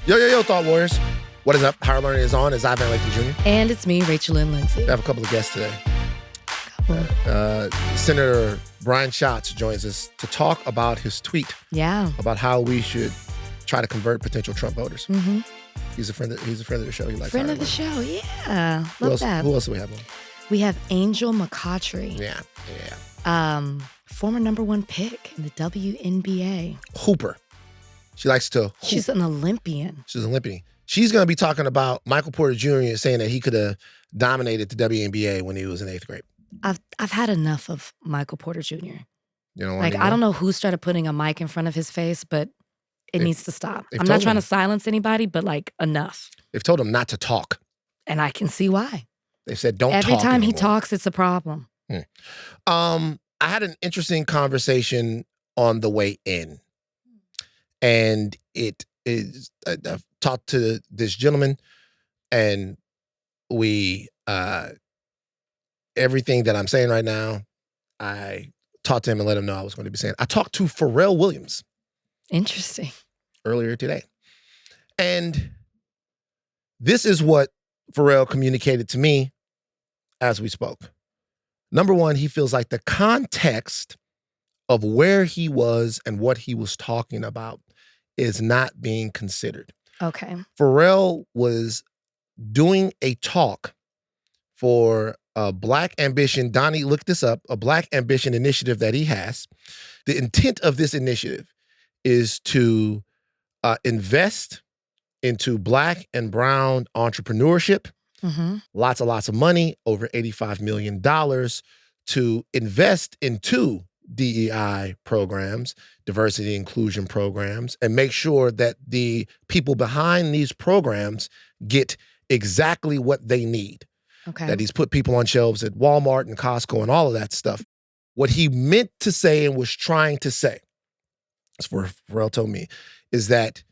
Yo, Thought Warriors. What is up? Higher Learning is on. It's Ivan Lathan Jr. And it's me, Rachel and Lindsay. We have a couple of guests today. Senator Brian Schatz joins us to talk about his tweet. Yeah. About how we should try to convert potential Trump voters. Mm-hmm. He's a friend of the show. He likes friend of the show, yeah. Love that. Who else do we have on? We have Angel McCoughtry. Yeah. Former #1 pick in the WNBA. Hooper. She likes to hoop. She's an Olympian. She's an Olympian. She's going to be talking about Michael Porter Jr. saying that he could have dominated the WNBA when he was in 8th grade. I've had enough of Michael Porter Jr. You know, I don't know who started putting a mic in front of his face, but it needs to stop. I'm not trying to silence anybody, but enough. They've told him not to talk. And I can see why. They said don't talk Every time anymore. he talks, it's a problem. I had an interesting conversation on the way in. And I've talked to this gentleman, and we, everything that I'm saying right now, I talked to him and let him know I was going to be saying. I talked to Pharrell Williams. Interesting. Earlier today. And this is what Pharrell communicated to me as we spoke. Number one, he feels like the context of where he was and what he was talking about is not being considered. Okay. Pharrell was doing a talk for a Black Ambition, Donnie, look this up, a Black Ambition initiative that he has. The intent of this initiative is to invest into Black and brown entrepreneurship. Mm-hmm. Lots of money, over $85 million to invest into DEI programs, diversity inclusion programs, and make sure that the people behind these programs get exactly what they need. Okay. That he's put people on shelves at Walmart and Costco and all of that stuff. What he meant to say and was trying to say, as Pharrell told me, is that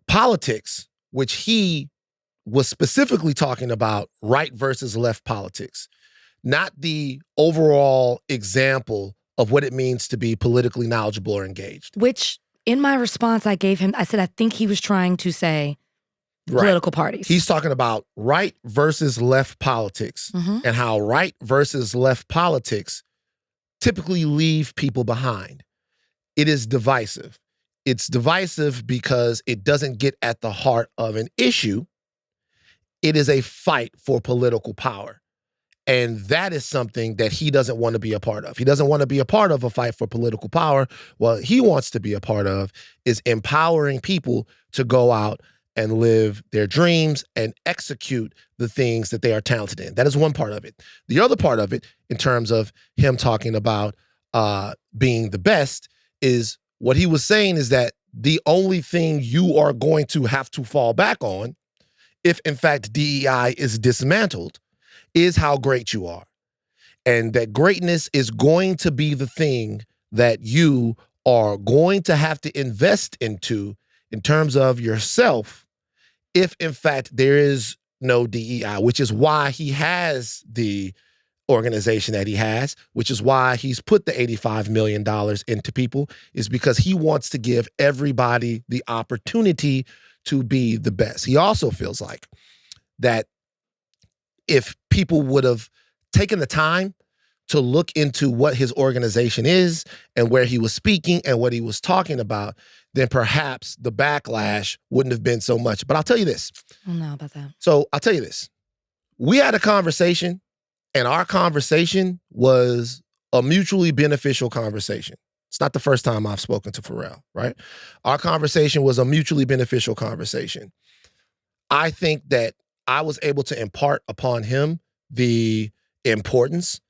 politics, which he was specifically talking about right versus left politics, not the overall example of what it means to be politically knowledgeable or engaged. Which, in my response, I gave him, I said, I think he was trying to say political parties. He's talking about right versus left politics and how right versus left politics typically leave people behind. It is divisive. It's divisive because it doesn't get at the heart of an issue. It is a fight for political power. And that is something that he doesn't want to be a part of. He doesn't want to be a part of a fight for political power. What he wants to be a part of is empowering people to go out and live their dreams and execute the things that they are talented in. That is one part of it. The other part of it, in terms of him talking about being the best, is what he was saying is that the only thing you are going to have to fall back on, if in fact DEI is dismantled, is how great you are. And that greatness is going to be the thing that you are going to have to invest into in terms of yourself, if in fact there is no DEI, which is why he has the organization that he has, which is why he's put the $85 million into people, is because he wants to give everybody the opportunity to be the best. He also feels like that if people would have taken the time to look into what his organization is and where he was speaking and what he was talking about, then perhaps the backlash wouldn't have been so much. But I'll tell you this. I don't know about that. So I'll tell you this. We had a conversation, and our conversation was a mutually beneficial conversation. It's not the first time I've spoken to Pharrell, right? Our conversation was a mutually beneficial conversation. I think that I was able to impart upon him the importance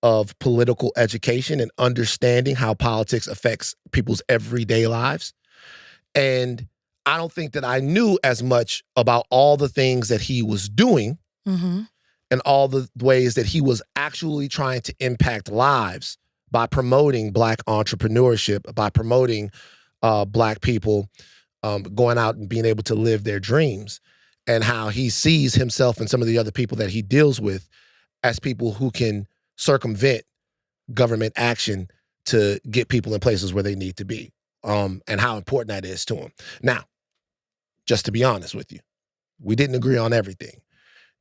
of political education and understanding how politics affects people's everyday lives. And I don't think that I knew as much about all the things that he was doing and all the ways that he was actually trying to impact lives by promoting Black entrepreneurship, by promoting Black people going out and being able to live their dreams, and how he sees himself and some of the other people that he deals with as people who can circumvent government action to get people in places where they need to be, and how important that is to him. Now, just to be honest with you. We didn't agree on everything.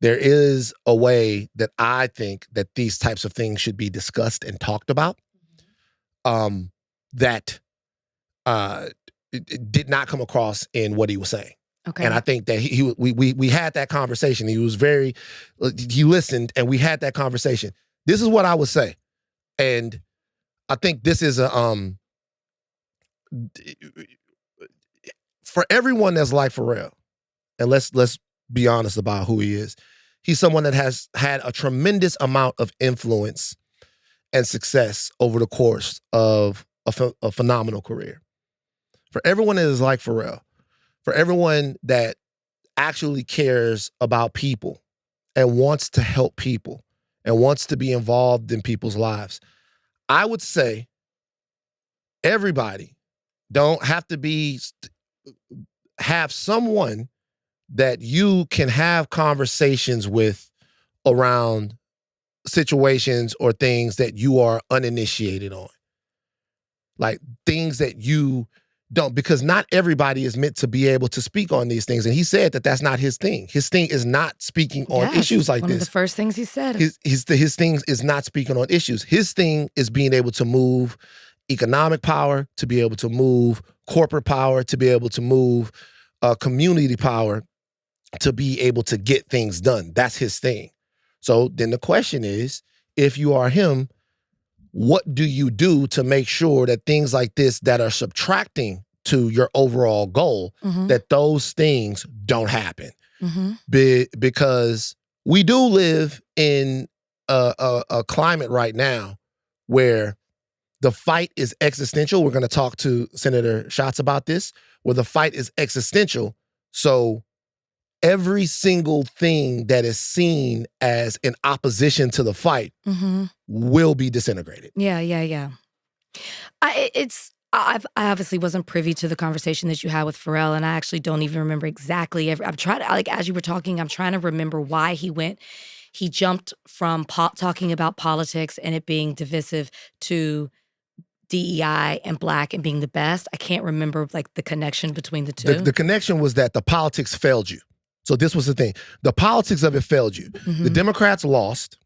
There is a way that I think that these types of things should be discussed and talked about that it did not come across in what he was saying. Okay. And I think that we had that conversation. He listened and we had that conversation. This is what I would say. And I think this is for everyone that's like Pharrell, and let's be honest about who he is. He's someone that has had a tremendous amount of influence and success over the course of a phenomenal career. For everyone that is like Pharrell, for everyone that actually cares about people and wants to help people and wants to be involved in people's lives, I would say everybody don't have to have someone that you can have conversations with around situations or things that you are uninitiated on. Like things that you don't, because not everybody is meant to be able to speak on these things. And he said that that's not his thing. His thing is not speaking on issues like this. One of the first things he said. His thing is not speaking on issues. His thing is being able to move economic power, to be able to move corporate power, to be able to move community power, to be able to get things done. That's his thing. So then the question is, if you are him, what do you do to make sure that things like this that are subtracting to your overall goal, that those things don't happen? Because we do live in a climate right now where the fight is existential. We're going to talk to Senator Schatz about this, where the fight is existential. So every single thing that is seen as an opposition to the fight will be disintegrated. Yeah. I obviously wasn't privy to the conversation that you had with Pharrell, and I actually don't even remember exactly. I'm trying to, as you were talking, I'm trying to remember why he jumped from talking about politics and it being divisive to DEI and Black and being the best. I can't remember like the connection between the two. The connection was that the politics failed you. So this was the thing. The politics of it failed you. The Democrats lost,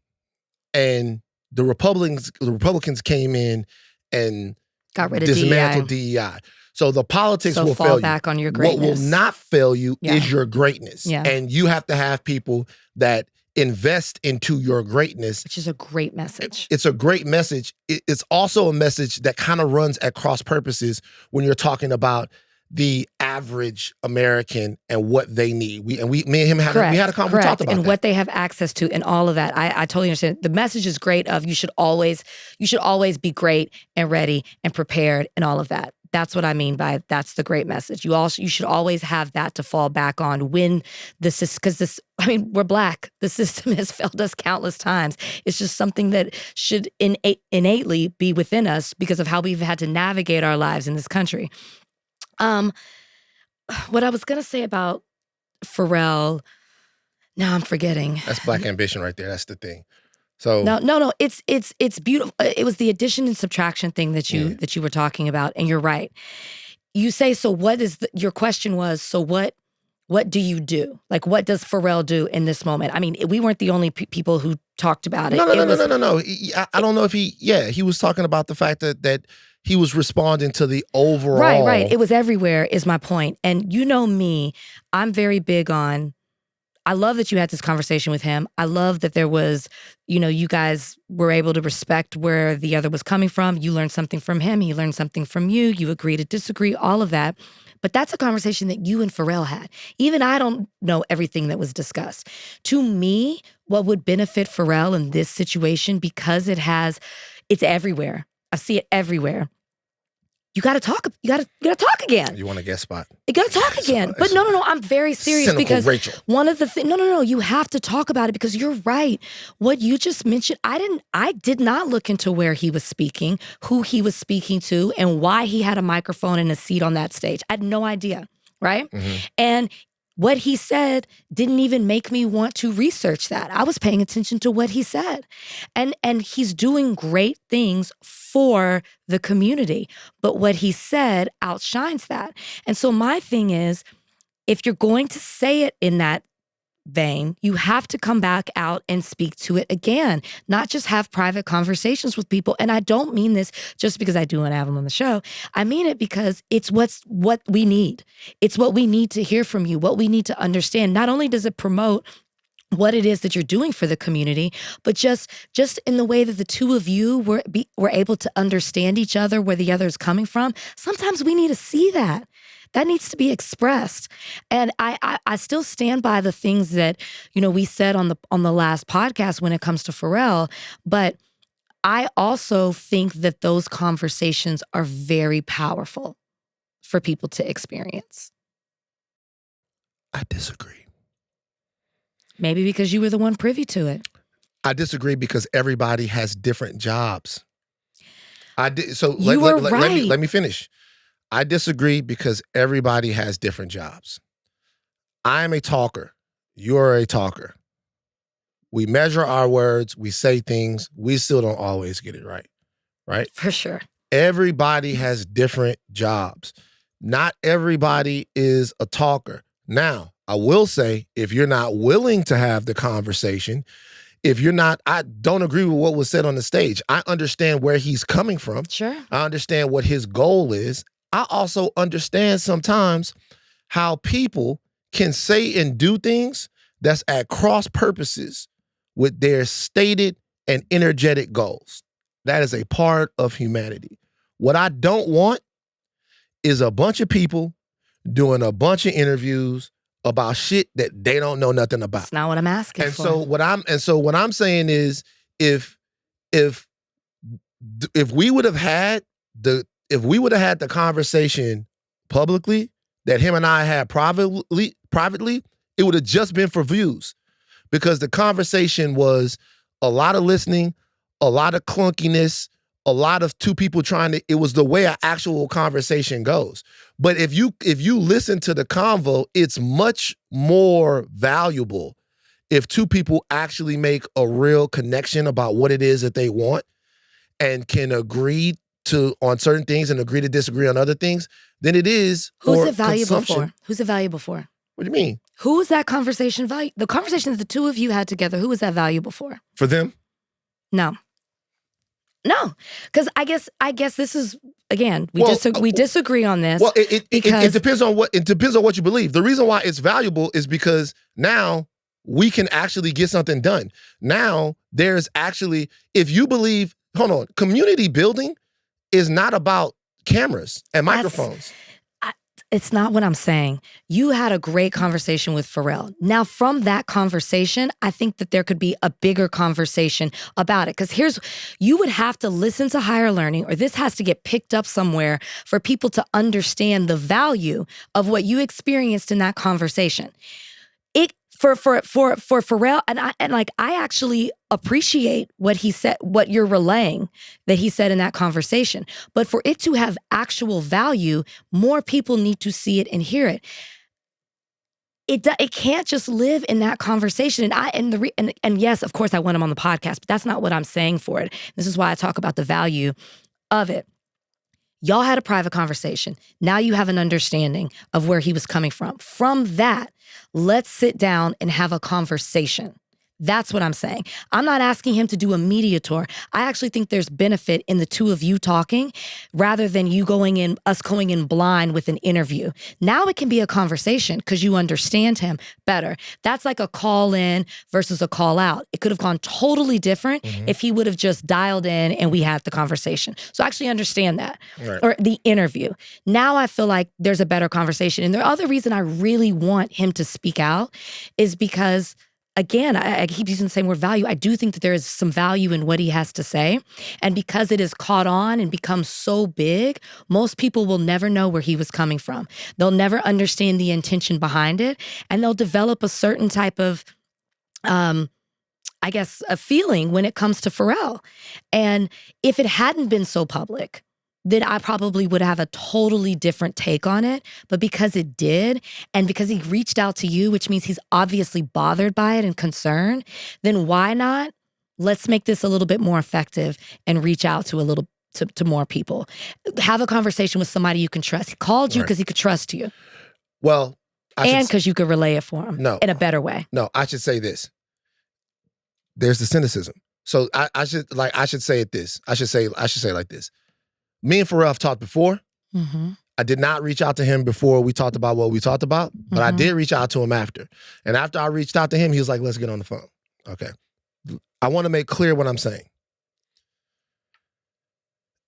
and the Republicans came in and got rid of dismantled DEI. So the politics will fail you. Fall back on your greatness. What will not fail you is your greatness. Yeah. And you have to have people that invest into your greatness. Which is a great message. It's a great message. It's also a message that kind of runs at cross purposes when you're talking about the average American and what they need. Me and him had a conversation. We talked about and that. what they have access to and all of that. I totally understand. The message is great of you should always be great and ready and prepared and all of that. That's what I mean by that's the great message. You should always have that to fall back on when we're Black. The system has failed us countless times. It's just something that should innately be within us because of how we've had to navigate our lives in this country. What I was going to say about Pharrell, now I'm forgetting. That's Black ambition right there. That's the thing. So No. It's beautiful. It was the addition and subtraction thing that you were talking about, and you're right. You say, so what is your question was, so what do you do? Like, what does Pharrell do in this moment? I mean, we weren't the only people who talked about it. No. I don't know if he was talking about the fact that he was responding to the overall. Right. It was everywhere is my point. And you know me, I'm very big on, I love that you had this conversation with him. I love that there was, you guys were able to respect where the other was coming from. You learned something from him. He learned something from you. You agree to disagree, all of that. But that's a conversation that you and Pharrell had. Even I don't know everything that was discussed. To me, what would benefit Pharrell in this situation, because it's everywhere. I see it everywhere. You got to talk. You got to talk again. You want a guest spot? You got to talk again. But no. I'm very serious because Rachel. One of the things. No. You have to talk about it because you're right. What you just mentioned, I did not look into where he was speaking, who he was speaking to, and why he had a microphone and a seat on that stage. I had no idea. Right. And what he said didn't even make me want to research that. I was paying attention to what he said. And he's doing great things for the community. But what he said outshines that. And so my thing is, if you're going to say it in that vein, you have to come back out and speak to it again, not just have private conversations with people. And I don't mean this just because I do want to have them on the show. I mean it because it's what we need. It's what we need to hear from you, what we need to understand. Not only does it promote what it is that you're doing for the community, but just in the way that the two of you were able to understand each other, where the other is coming from. Sometimes we need to see that. That needs to be expressed. And I still stand by the things that, we said on the last podcast when it comes to Pharrell, but I also think that those conversations are very powerful for people to experience. I disagree. Maybe because you were the one privy to it. I disagree because everybody has different jobs. Let me finish. I disagree because everybody has different jobs. I am a talker. You're a talker. We measure our words. We say things. We still don't always get it right. Right? For sure. Everybody has different jobs. Not everybody is a talker. Now, I will say, if you're not willing to have the conversation, I don't agree with what was said on the stage. I understand where he's coming from. Sure. I understand what his goal is. I also understand sometimes how people can say and do things that's at cross purposes with their stated and energetic goals. That is a part of humanity. What I don't want is a bunch of people doing a bunch of interviews about shit that they don't know nothing about. That's not what I'm asking for. So what I'm saying is, if we would have had the conversation publicly that him and I had privately, it would have just been for views, because the conversation was a lot of listening, a lot of clunkiness, a lot of two people it was the way an actual conversation goes. But if you listen to the convo, it's much more valuable if two people actually make a real connection about what it is that they want and can agree on certain things and agree to disagree on other things than it is for Who's it valuable consumption. for? Who's it valuable for? What do you mean? Who is that conversation valuable? The conversation that the two of you had together, who is that valuable for? For them? No, because I guess this is, again, we disagree on this. Well, it depends on what you believe. The reason why it's valuable is because now we can actually get something done. Now there's actually, if you believe, community building is not about cameras and microphones. It's not what I'm saying. You had a great conversation with Pharrell. Now, from that conversation, I think that there could be a bigger conversation about it. Because you would have to listen to Higher Learning, or this has to get picked up somewhere for people to understand the value of what you experienced in that conversation. For Pharrell, and I actually appreciate what he said, what you're relaying that he said in that conversation. But for it to have actual value, more people need to see it and hear it. It can't just live in that conversation. And yes, of course, I want him on the podcast, but that's not what I'm saying for it. This is why I talk about the value of it. Y'all had a private conversation. Now you have an understanding of where he was coming from. From that, let's sit down and have a conversation. That's what I'm saying. I'm not asking him to do a media tour. I actually think there's benefit in the two of you talking rather than us going in blind with an interview. Now it can be a conversation because you understand him better. That's like a call in versus a call out. It could have gone totally different if he would have just dialed in and we had the conversation. So I actually understand that. Right. Or the interview. Now I feel like there's a better conversation. And the other reason I really want him to speak out is because, again, I keep using the same word, value. I do think that there is some value in what he has to say. And because it has caught on and become so big, most people will never know where he was coming from. They'll never understand the intention behind it. And they'll develop a certain type of, a feeling when it comes to Pharrell. And if it hadn't been so public, then I probably would have a totally different take on it. But because it did, and because he reached out to you, which means he's obviously bothered by it and concerned, then why not? Let's make this a little bit more effective and reach out to more people. Have a conversation with somebody you can trust. He called you because he could trust you. Well, And because you could relay it for him in a better way. No, I should say this. There's the cynicism. So I should say it this. I should say it like this. Me and Pharrell have talked before. Mm-hmm. I did not reach out to him before we talked about what we talked about, but I did reach out to him after. And after I reached out to him, he was like, let's get on the phone. Okay. I want to make clear what I'm saying.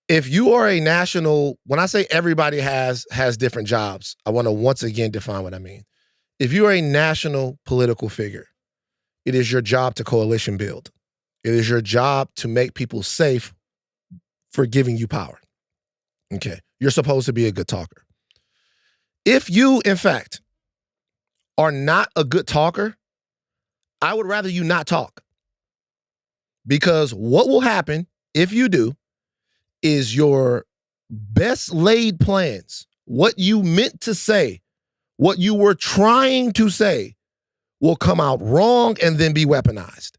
If you are a national, when I say everybody has different jobs, I want to once again define what I mean. If you're a national political figure, it is your job to coalition build. It is your job to make people safe for giving you power. Okay. You're supposed to be a good talker. If you, in fact, are not a good talker, I would rather you not talk. Because what will happen if you do is your best laid plans, what you meant to say, what you were trying to say, will come out wrong and then be weaponized.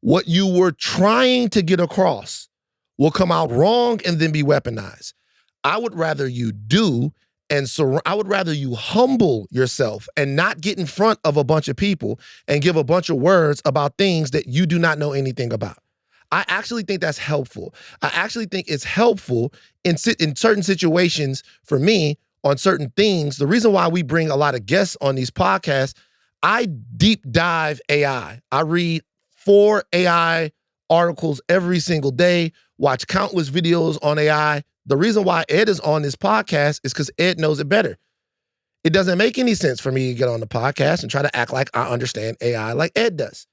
What you were trying to get across will come out wrong and then be weaponized. I would rather you do, and I would rather you humble yourself and not get in front of a bunch of people and give a bunch of words about things that you do not know anything about. I actually think that's helpful. I actually think it's helpful in certain situations for me on certain things. The reason why we bring a lot of guests on these podcasts, I deep dive AI. I read 4 AI articles every single day, watch countless videos on AI. The reason why Ed is on this podcast is because Ed knows it better. It doesn't make any sense for me to get on the podcast and try to act like I understand AI like Ed does.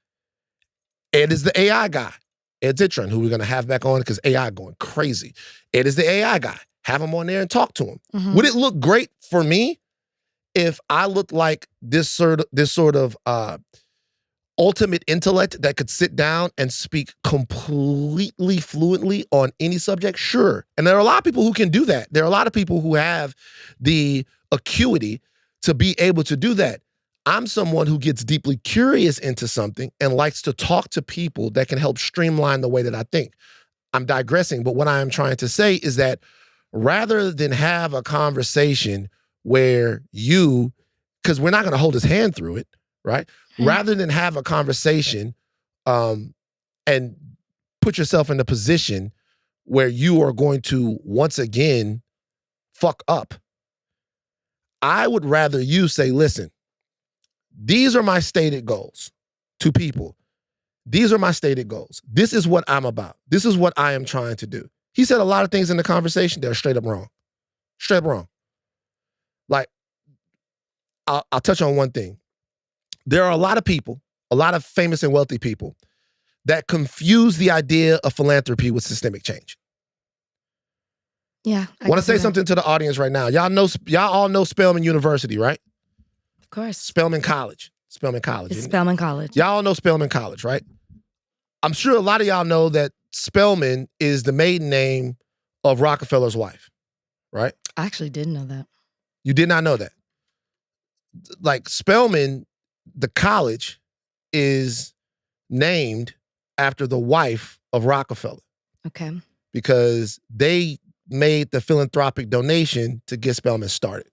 Ed is the AI guy. Ed Zitron, who we're going to have back on because AI going crazy. Ed is the AI guy. Have him on there and talk to him. Mm-hmm. Would it look great for me if I looked like this sort of ultimate intellect that could sit down and speak completely fluently on any subject? Sure. And there are a lot of people who can do that. There are a lot of people who have the acuity to be able to do that. I'm someone who gets deeply curious into something and likes to talk to people that can help streamline the way that I think. I'm digressing, but what I am trying to say is that rather than have a conversation where because we're not going to hold his hand through it, right? Rather than have a conversation and put yourself in a position where you are going to once again fuck up, I would rather you say, listen, these are my stated goals to people. These are my stated goals. This is what I'm about. This is what I am trying to do. He said a lot of things in the conversation that are straight up wrong. Straight up wrong. Like, I'll touch on one thing. There are a lot of people, a lot of famous and wealthy people that confuse the idea of philanthropy with systemic change. Yeah. I want to say something to the audience right now. Y'all all know Spelman University, right? Of course. Spelman College. Spelman College. It's Spelman College. Y'all all know Spelman College, right? I'm sure a lot of y'all know that Spelman is the maiden name of Rockefeller's wife, right? I actually didn't know that. You did not know that. Like, Spelman, the college, is named after the wife of Rockefeller. Okay. Because they made the philanthropic donation to get Spelman started.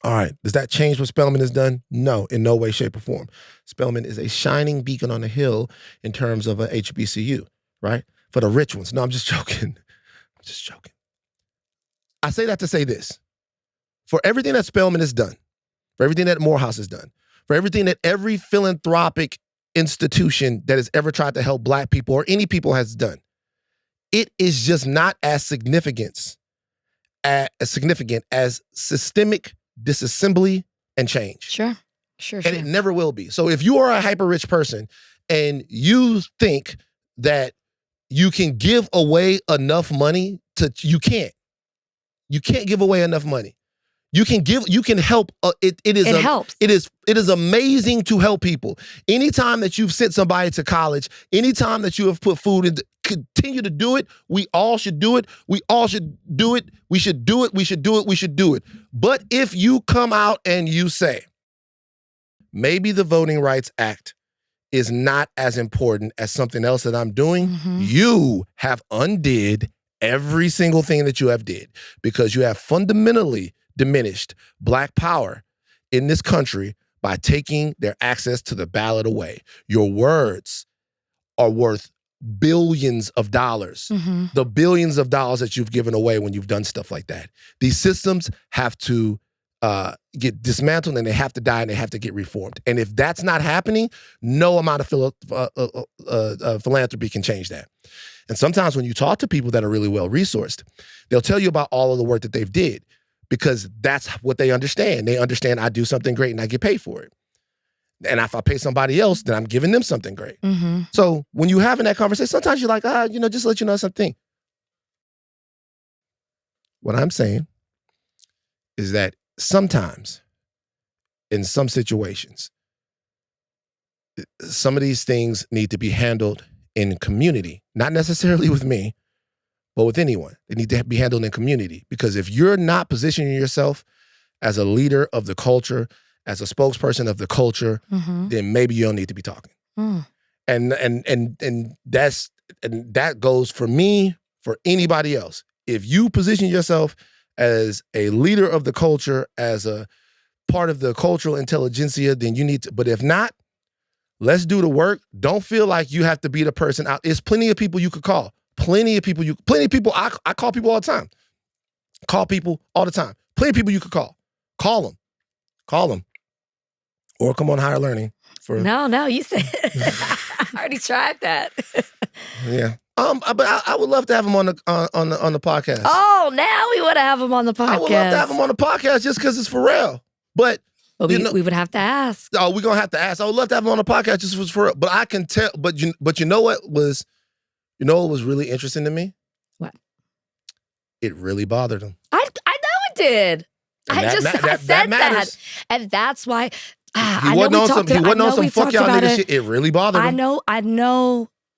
All right. Does that change what Spelman has done? No, in no way, shape, or form. Spelman is a shining beacon on a hill in terms of a HBCU, right? For the rich ones. No, I'm just joking. I'm just joking. I say that to say this. For everything that Spelman has done, for everything that Morehouse has done, for everything that every philanthropic institution that has ever tried to help Black people or any people has done, it is just not as significant as systemic disassembly and change. Sure. And it never will be. So if you are a hyper-rich person and you think that you can give away enough money you can't give away enough money. You can help. It helps. It is amazing to help people. Anytime that you've sent somebody to college, anytime that you have put food in, continue to do it. We all should do it. We all should do it. We should do it. We should do it. We should do it. But if you come out and you say, maybe the Voting Rights Act is not as important as something else that I'm doing, you have undid every single thing that you have did, because you have fundamentally diminished Black power in this country by taking their access to the ballot away. Your words are worth billions of dollars. The billions of dollars that you've given away when you've done stuff like that. These systems have to get dismantled, and they have to die, and they have to get reformed. And if that's not happening, no amount of philanthropy can change that. And sometimes when you talk to people that are really well-resourced, they'll tell you about all of the work that they've did, because that's what they understand. They understand I do something great and I get paid for it. And if I pay somebody else, then I'm giving them something great. So when you're having that conversation, sometimes you're like, just let you know something. What I'm saying is that sometimes, in some situations, some of these things need to be handled in community, not necessarily with me, but with anyone. They need to be handled in community, because if you're not positioning yourself as a leader of the culture, as a spokesperson of the culture, then maybe you don't need to be talking. And that goes for me, for anybody else. If you position yourself as a leader of the culture, as a part of the cultural intelligentsia, then you need to. But if not, let's do the work. Don't feel like you have to be the person out. There's plenty of people you could call. Plenty of people. I call people all the time. Call people all the time. Plenty of people you could call. Call them. Or come on Higher Learning. No, you said I already tried that. Yeah. But I would love to have him on the podcast. Oh, now we want to have him on the podcast. I would love to have him on the podcast just because it's Pharrell. But we would have to ask. Oh, we're gonna have to ask. I would love to have him on the podcast just for Pharrell. But I can tell. But you know what was really interesting to me? What? It really bothered him. I know it did. I said that, and that's why. He wasn't on some fuck y'all nigga shit. It really bothered him.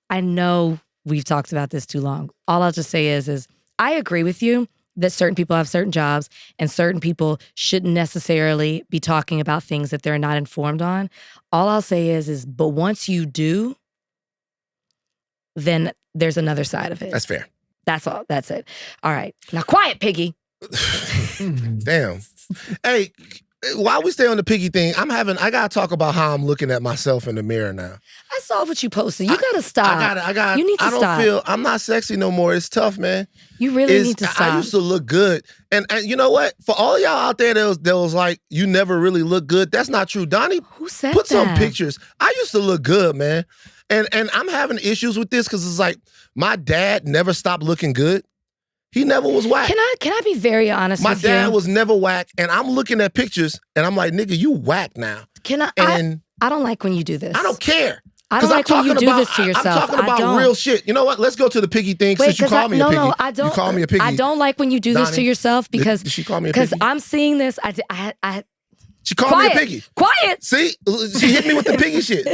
I know. We've talked about this too long. All I'll just say is I agree with you that certain people have certain jobs and certain people shouldn't necessarily be talking about things that they're not informed on. All I'll say is but once you do, then there's another side of it. That's fair. That's all. That's it. All right. Now quiet, Piggy. Damn. Hey, while we stay on the Piggy thing, I gotta talk about how I'm looking at myself in the mirror now. I saw what you posted. You gotta stop. You need to stop. I'm not sexy no more. It's tough, man. You really need to stop. I used to look good. And you know what? For all y'all out there that was like, you never really look good, that's not true. Donnie, who said put that? some pictures. I used to look good, man. And I'm having issues with this because it's like, my dad never stopped looking good. He never was whack. Can I be very honest with you? My dad was never whack, and I'm looking at pictures, and I'm like, nigga, you whack now. I don't like when you do this. I don't care. I don't like when you do this to yourself. I'm talking about real shit. You know what? Let's go to the Piggy thing since you call me a piggy. No, I don't. You call me a piggy. I don't like when you do this to yourself because did she call me a piggy? Because I'm seeing this. She called me a piggy. Quiet. See? She hit me with the piggy shit.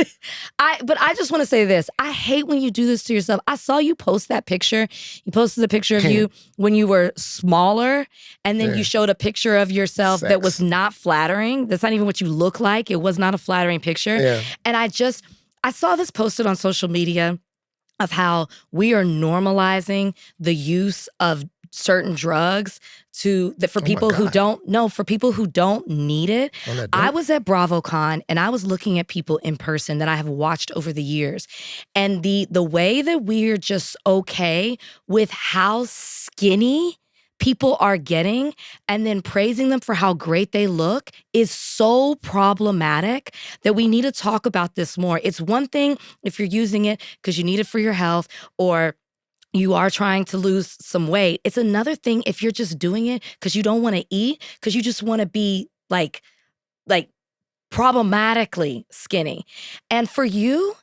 But I just want to say this. I hate when you do this to yourself. I saw you post that picture. You posted a picture of you when you were smaller, and then you showed a picture of yourself that was not flattering. That's not even what you look like. It was not a flattering picture. Yeah. And I saw this posted on social media of how we are normalizing the use of certain drugs for people who don't need it. I was at BravoCon and I was looking at people in person that I have watched over the years. And the way that we're just okay with how skinny people are getting and then praising them for how great they look is so problematic that we need to talk about this more. It's one thing if you're using it because you need it for your health or you are trying to lose some weight. It's another thing if you're just doing it because you don't want to eat, because you just want to be like problematically skinny. And for you,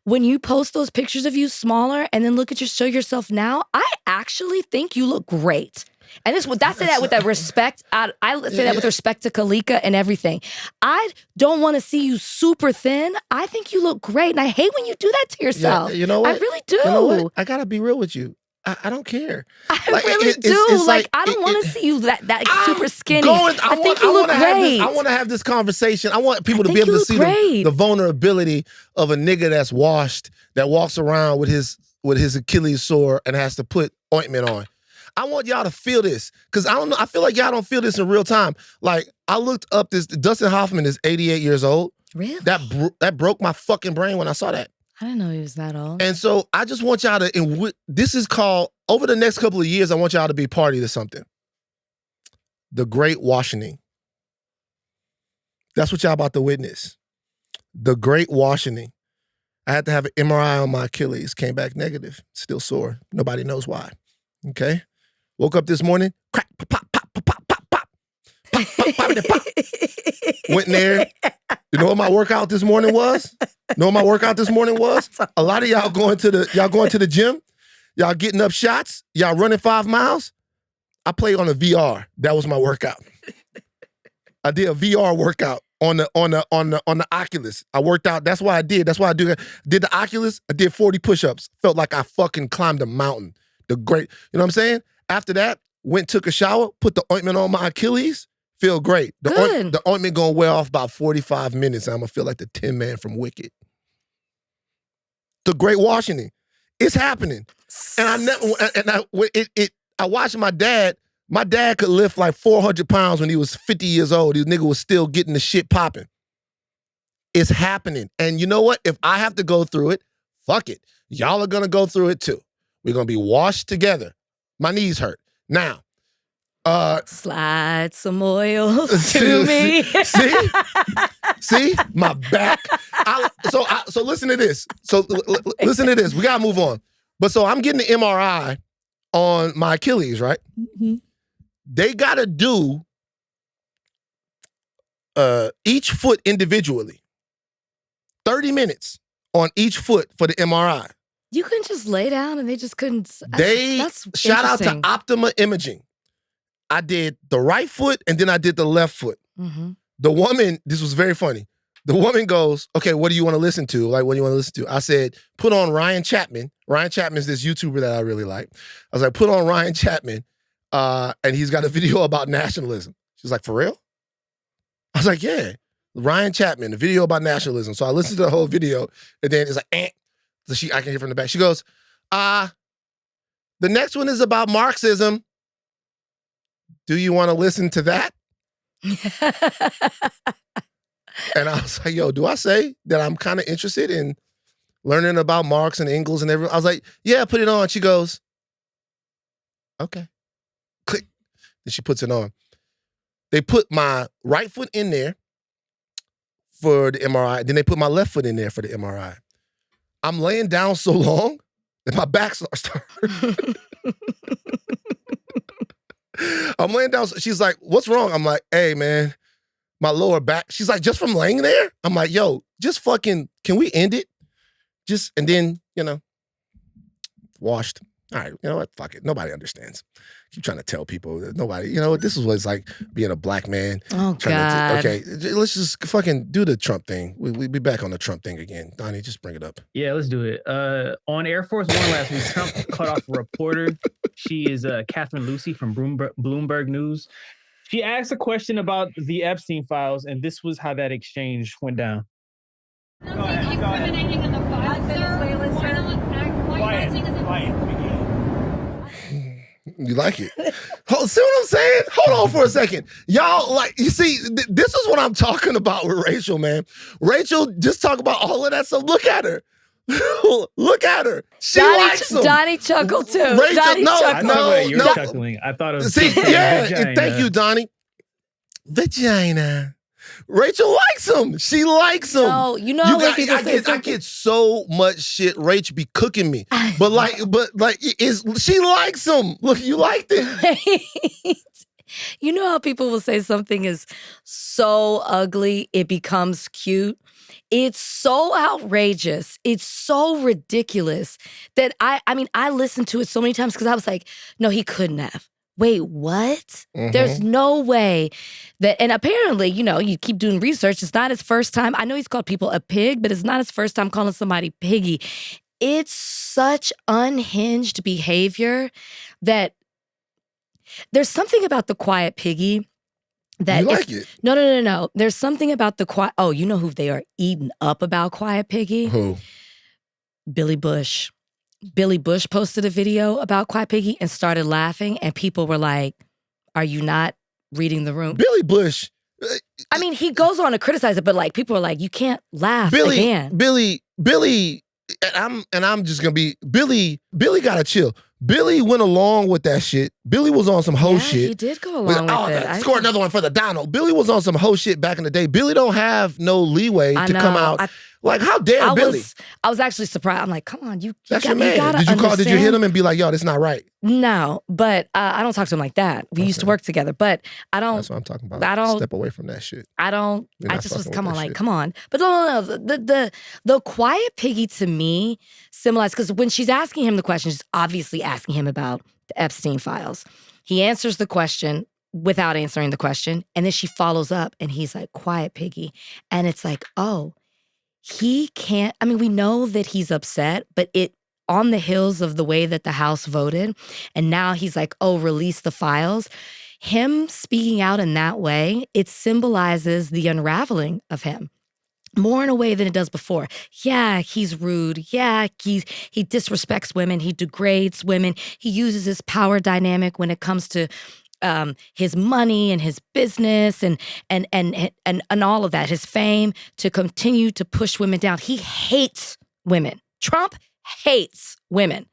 when you post those pictures of you smaller and then show yourself now, I actually think you look great. And I say that with that respect. I say that with respect to Kalika and everything. I don't want to see you super thin. I think you look great. And I hate when you do that to yourself. Yeah, you know what? I really do. You know what? I got to be real with you. I don't care. I really do. I don't want to see you that super skinny. I think you look great. I want to have this conversation. I want people to be able to see the vulnerability of a nigga that's washed, that walks around with his Achilles sore and has to put ointment on. I want y'all to feel this. Because I don't know, I feel like y'all don't feel this in real time. Like, I looked up this, Dustin Hoffman is 88 years old. Really? That broke my fucking brain when I saw that. I didn't know he was that old. And so I just want y'all to, this is called, over the next couple of years, I want y'all to be party to something. The Great Washing. That's what y'all about to witness. The Great Washing. I had to have an MRI on my Achilles. Came back negative. Still sore. Nobody knows why. Okay? Woke up this morning. Crack, pop, pop, pop, pop, pop, pop, pop. Pop, pop, pop, pop. Went in there. You know what my workout this morning was? A lot of y'all going to the gym. Y'all getting up shots. Y'all running 5 miles. I played on a VR. That was my workout. I did a VR workout on the Oculus. I worked out. That's why I did. That's why I did the Oculus. I did 40 push-ups. Felt like I fucking climbed a mountain. You know what I'm saying? After that, took a shower, put the ointment on my Achilles. Feel great. The ointment gonna wear off about 45 minutes. And I'm gonna feel like the Tin Man from Wicked. The Great Washing. It's happening. And I watched my dad. My dad could lift like 400 pounds when he was 50 years old. This nigga was still getting the shit popping. It's happening. And you know what? If I have to go through it, fuck it. Y'all are gonna go through it too. We're gonna be washed together. My knees hurt. Now, slide some oil to me. See, my back. So listen to this. Listen to this. We gotta move on. But so I'm getting the MRI on my Achilles, right? Mm-hmm. They gotta do each foot individually. 30 minutes on each foot for the MRI. You couldn't just lay down and they just couldn't. That's shout out to Optima Imaging. I did the right foot and then I did the left foot. Mm-hmm. The woman, this was very funny. The woman goes, okay, what do you want to listen to? Like, what do you want to listen to? I said, put on Ryan Chapman. Ryan Chapman is this YouTuber that I really like. I was like, put on Ryan Chapman, and he's got a video about nationalism. She's like, for real? I was like, yeah. Ryan Chapman, the video about nationalism. So I listened to the whole video, and then it's like, So I can hear from the back. She goes, the next one is about Marxism. Do you want to listen to that? And I was like, yo, do I say that I'm kind of interested in learning about Marx and Engels and everything? I was like, yeah, put it on. She goes, okay. Click. Then she puts it on. They put my right foot in there for the MRI. Then they put my left foot in there for the MRI. I'm laying down so long that my back starts to hurt. I'm laying down. She's like, what's wrong? I'm like, hey, man, my lower back. She's like, just from laying there? I'm like, yo, just fucking, can we end it? And then, washed. All right, you know what? Fuck it. Nobody understands. Keep trying to tell people that nobody, this is what it's like being a black man. Oh, God. Okay, let's just fucking do the Trump thing. We'll be back on the Trump thing again. Donnie, just bring it up. Yeah, let's do it. On Air Force One last week, Trump cut off a reporter. She is Catherine Lucy from Bloomberg News. She asked a question about the Epstein files, and this was how that exchange went down. Go ahead. Incriminating in the files, Quiet. You like it? See what I'm saying? Hold on for a second. Y'all, you see, this is what I'm talking about with Rachel, man. Rachel just talk about all of that stuff. Look at her. Look at her. She likes him. Donnie chuckled too. Rachel, Donnie chuckled. You were chuckling. I thought it was. See, yeah. Thank you, Donnie. Vagina. Rachel likes him. She likes him. No, I get so much shit. Rach be cooking me, but she likes him. Look, you liked it. You know how people will say something is so ugly it becomes cute? It's so outrageous. It's so ridiculous that I listened to it so many times because I was like, no, he couldn't have. Wait, what? Mm-hmm. There's no way that, and apparently, you keep doing research. It's not his first time. I know he's called people a pig, but it's not his first time calling somebody piggy. It's such unhinged behavior that there's something about the quiet piggy that you like it. No. There's something about the quiet. Oh, you know who they are eating up about quiet piggy? Who? Billy Bush. Billy Bush posted a video about Quiet Piggy and started laughing, and people were like, "Are you not reading the room?" Billy Bush. I mean, he goes on to criticize it, but like people are like, "You can't laugh again." Billy, and I'm just gonna be Billy gotta chill. Billy went along with that shit. Billy was on some hoe shit. He did go along with it. Score another one for the Donald. Billy was on some hoe shit back in the day. Billy don't have no leeway to come out. Like, how dare Billy? I was actually surprised. I'm like, come on, that's your man. Did you hit him and be like, yo, this not right? No, but I don't talk to him like that. We used to work together, but I don't. That's what I'm talking about. I don't step away from that shit. I just was come on. But no. The Quiet Piggy to me symbolized, because when she's asking him the question, she's obviously asking him about the Epstein files. He answers the question without answering the question, and then she follows up, and he's like, Quiet Piggy, and it's like, oh. He can't, I mean, we know that he's upset, but on the heels of the way that the House voted, and now he's like, oh, release the files. Him speaking out in that way, it symbolizes the unraveling of him more in a way than it does before. Yeah, he's rude. Yeah, he disrespects women. He degrades women. He uses his power dynamic when it comes to his money and his business and all of that, his fame, to continue to push women down. He hates women. Trump hates women.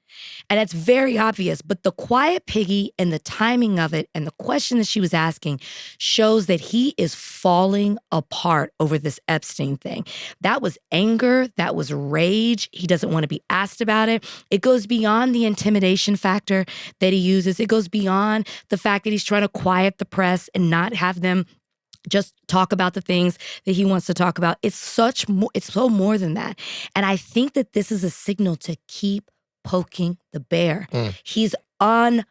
And that's very obvious. But the Quiet Piggy and the timing of it and the question that she was asking shows that he is falling apart over this Epstein thing. That was anger. That was rage. He doesn't want to be asked about it. It goes beyond the intimidation factor that he uses. It goes beyond the fact that he's trying to quiet the press and not have them just talk about the things that he wants to talk about. It's so more than that. And I think that this is a signal to keep poking the bear. He's always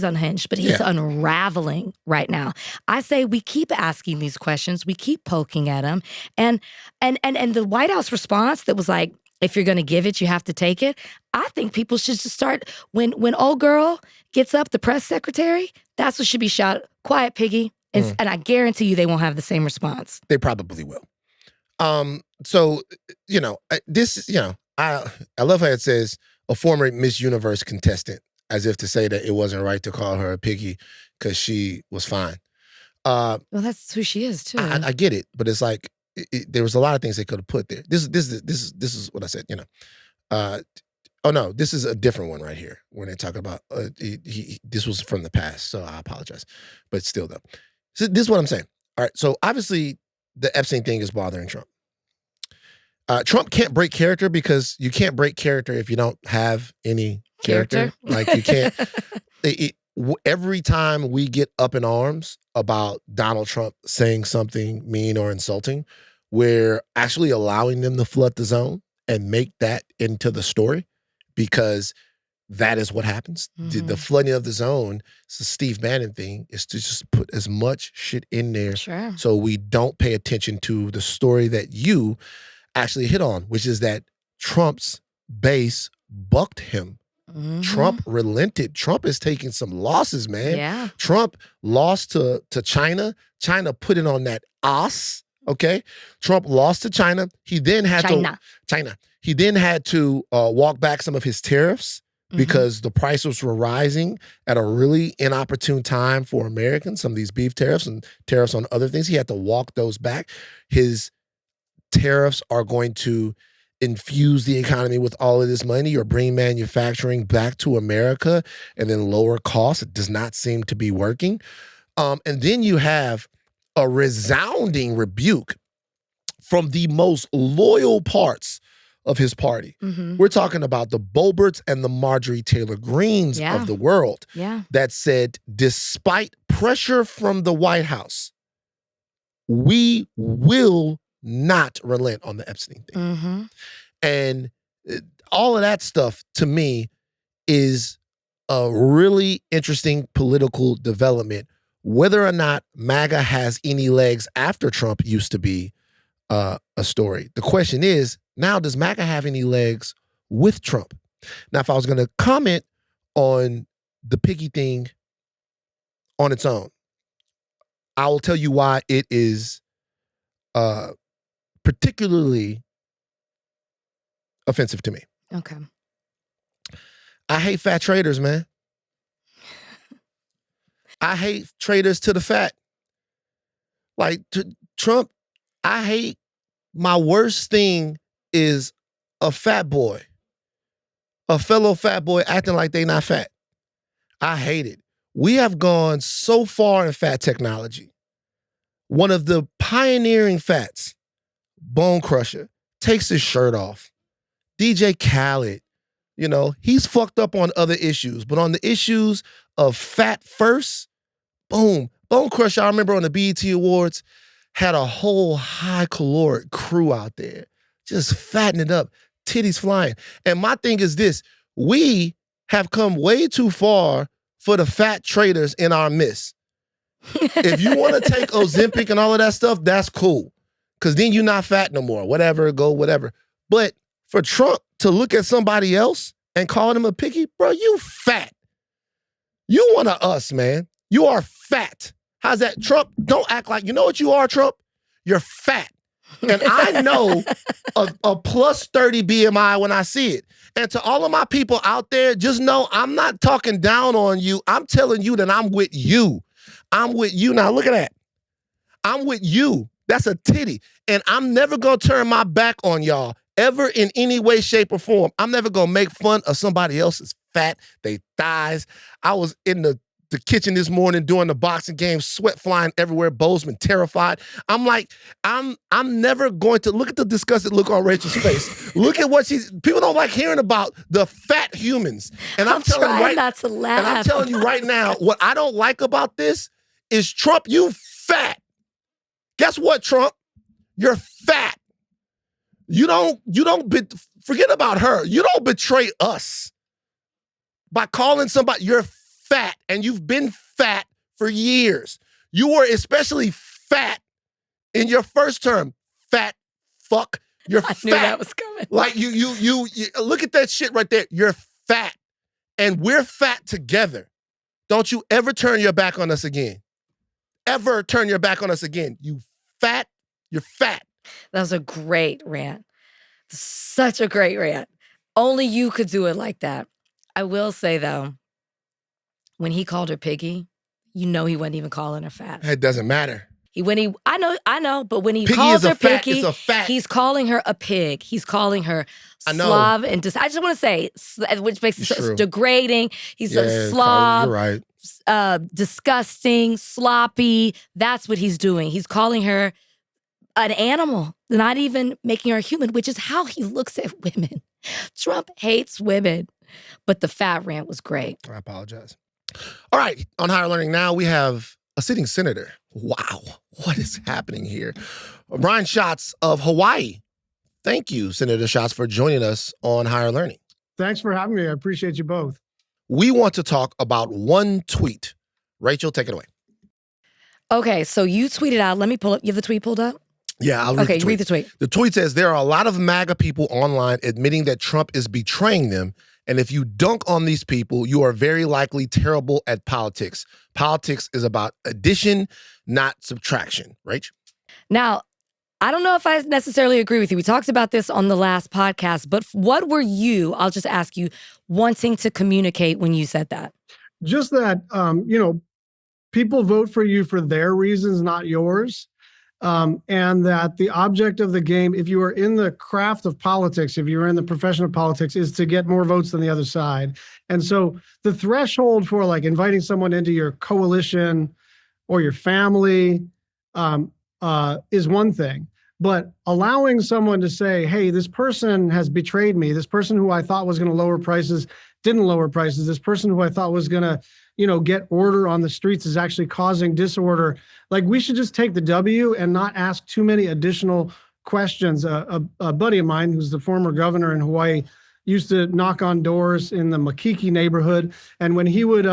unhinged, but he's unraveling right now. I say we keep asking these questions, we keep poking at him, and the White House response that was like, if you're going to give it, you have to take it. I think people should just start when old girl gets up, the press secretary, that's what should be shouted, Quiet Piggy, and I guarantee you they won't have the same response. They probably will. So I love how it says a former Miss Universe contestant, as if to say that it wasn't right to call her a piggy because she was fine. Well, that's who she is too. I get it, but it's like there was a lot of things they could have put there. This is what I said. Oh no, this is a different one right here when they're talking about. This was from the past, so I apologize, but still though. So this is what I'm saying. All right, so obviously the Epstein thing is bothering Trump. Trump can't break character because you can't break character if you don't have any character. Like you can't. Every time we get up in arms about Donald Trump saying something mean or insulting, we're actually allowing them to flood the zone and make that into the story because that is what happens. The flooding of the zone, it's the Steve Bannon thing, is to just put as much shit in there so we don't pay attention to the story that you actually hit on, which is that Trump's base bucked him. Trump relented. Trump is taking some losses, man. Yeah. Trump lost to China. China put it on that ass. Okay. Trump lost to China. He then had He then had to walk back some of his tariffs because the prices were rising at a really inopportune time for Americans. Some of these beef tariffs and tariffs on other things. He had to walk those back. His tariffs are going to infuse the economy with all of this money or bring manufacturing back to America and then lower costs. It does not seem to be working. And then you have a resounding rebuke from the most loyal parts of his party. We're talking about the Boeberts and the Marjorie Taylor Greens of the world that said, despite pressure from the White House, we will not relent on the Epstein thing. And all of that stuff, to me, is a really interesting political development. Whether or not MAGA has any legs after Trump used to be a story. The question is, now does MAGA have any legs with Trump? Now, if I was going to comment on the piggy thing on its own, I will tell you why it is particularly offensive to me. Okay. I hate fat traders, man. I hate traders to the fat. Like Trump, I hate, my worst thing is a fat boy, a fellow fat boy acting like they not fat. I hate it. We have gone so far in fat technology. One of the pioneering fats, Bone Crusher, takes his shirt off. DJ Khaled, you know, he's fucked up on other issues, but on the issues of fat first, boom. Bone Crusher, I remember on the BET Awards, had a whole high caloric crew out there, just fattening it up, titties flying. And my thing is this, we have come way too far for the fat traders in our midst. If you want to take Ozempic and all of that stuff, that's cool. Because then you're not fat no more, whatever, go whatever. But for Trump to look at somebody else and call them a picky, bro, you fat. You one of us, man. You are fat. How's that? Trump, don't act like, you know what you are, Trump? You're fat. And I know a plus 30 BMI when I see it. And to all of my people out there, just know I'm not talking down on you. I'm telling you that I'm with you. I'm with you. Now look at that. I'm with you. That's a titty. And I'm never going to turn my back on y'all ever in any way, shape, or form. I'm never going to make fun of somebody else's fat, they thighs. I was in the kitchen this morning doing the boxing game, sweat flying everywhere, Bozeman terrified. I'm like, I'm never going to, look at the disgusted look on Rachel's face. Look at what people don't like hearing about the fat humans. And I'm telling you not to laugh. And I'm telling you right now, what I don't like about this is Trump, you fat. Guess what, Trump? You're fat. Forget about her. You don't betray us by calling somebody, you're fat, and you've been fat for years. You were especially fat in your first term. Fat fuck. You're fat. I knew that was coming. Like you look at that shit right there. You're fat. And we're fat together. Don't you ever turn your back on us again. Ever turn your back on us again. You fat, you're fat. That was a great rant. Such a great rant. Only you could do it like that. I will say, though, when he called her piggy, you know he wasn't even calling her fat. It doesn't matter. I know, but when he piggy calls her fat, piggy, it's a fat. He's calling her a pig. He's calling her slob and I just want to say, which makes it so degrading. He's a slob. You're right. Disgusting, sloppy. That's what he's doing. He's calling her an animal, not even making her human, which is how he looks at women. Trump hates women, but the fat rant was great. I apologize. All right, on Higher Learning now, we have a sitting senator. Wow, what is happening here? Brian Schatz of Hawaii. Thank you, Senator Schatz, for joining us on Higher Learning. Thanks for having me. I appreciate you both. We want to talk about one tweet. Rachel, take it away. Okay, so you tweeted out. Let me pull up. You have the tweet pulled up? Yeah, I'll read the tweet. Read the tweet. The tweet says, there are a lot of MAGA people online admitting that Trump is betraying them. And if you dunk on these people, you are very likely terrible at politics. Politics is about addition, not subtraction. Rach? Now, I don't know if I necessarily agree with you. We talked about this on the last podcast, but what were you, I'll just ask you, wanting to communicate when you said that? Just that, people vote for you for their reasons, not yours. And that the object of the game, if you are in the craft of politics, if you're in the profession of politics, is to get more votes than the other side. And so the threshold for like inviting someone into your coalition or your family is one thing. But allowing someone to say, hey, this person has betrayed me. This person who I thought was going to lower prices didn't lower prices. This person who I thought was going to, get order on the streets is actually causing disorder. Like, we should just take the W and not ask too many additional questions. A buddy of mine who's the former governor in Hawaii used to knock on doors in the Makiki neighborhood. And when he would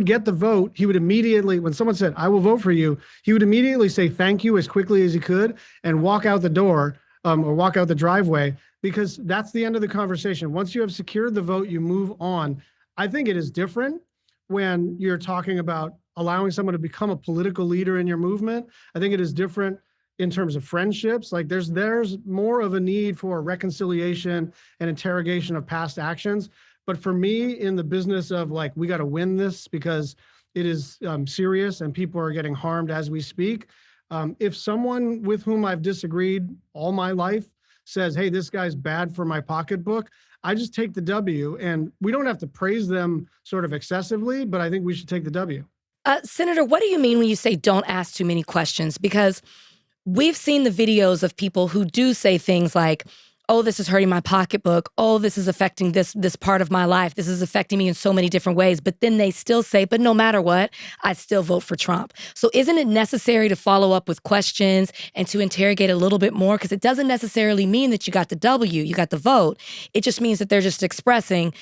get the vote, he would immediately, when someone said, I will vote for you, he would immediately say thank you as quickly as he could and walk out the door or walk out the driveway, because that's the end of the conversation. Once you have secured the vote, you move on. I think it is different when you're talking about allowing someone to become a political leader in your movement. I think it is different in terms of friendships. Like there's more of a need for reconciliation and interrogation of past actions. But for me, in the business of like, we got to win this because it is serious and people are getting harmed as we speak. If someone with whom I've disagreed all my life says, hey, this guy's bad for my pocketbook, I just take the W, and we don't have to praise them sort of excessively, but I think we should take the W. Senator, what do you mean when you say don't ask too many questions? Because we've seen the videos of people who do say things like, oh, this is hurting my pocketbook. Oh, this is affecting this part of my life. This is affecting me in so many different ways. But then they still say, but no matter what, I still vote for Trump. So isn't it necessary to follow up with questions and to interrogate a little bit more? Because it doesn't necessarily mean that you got the W, you got the vote. It just means that they're just expressing,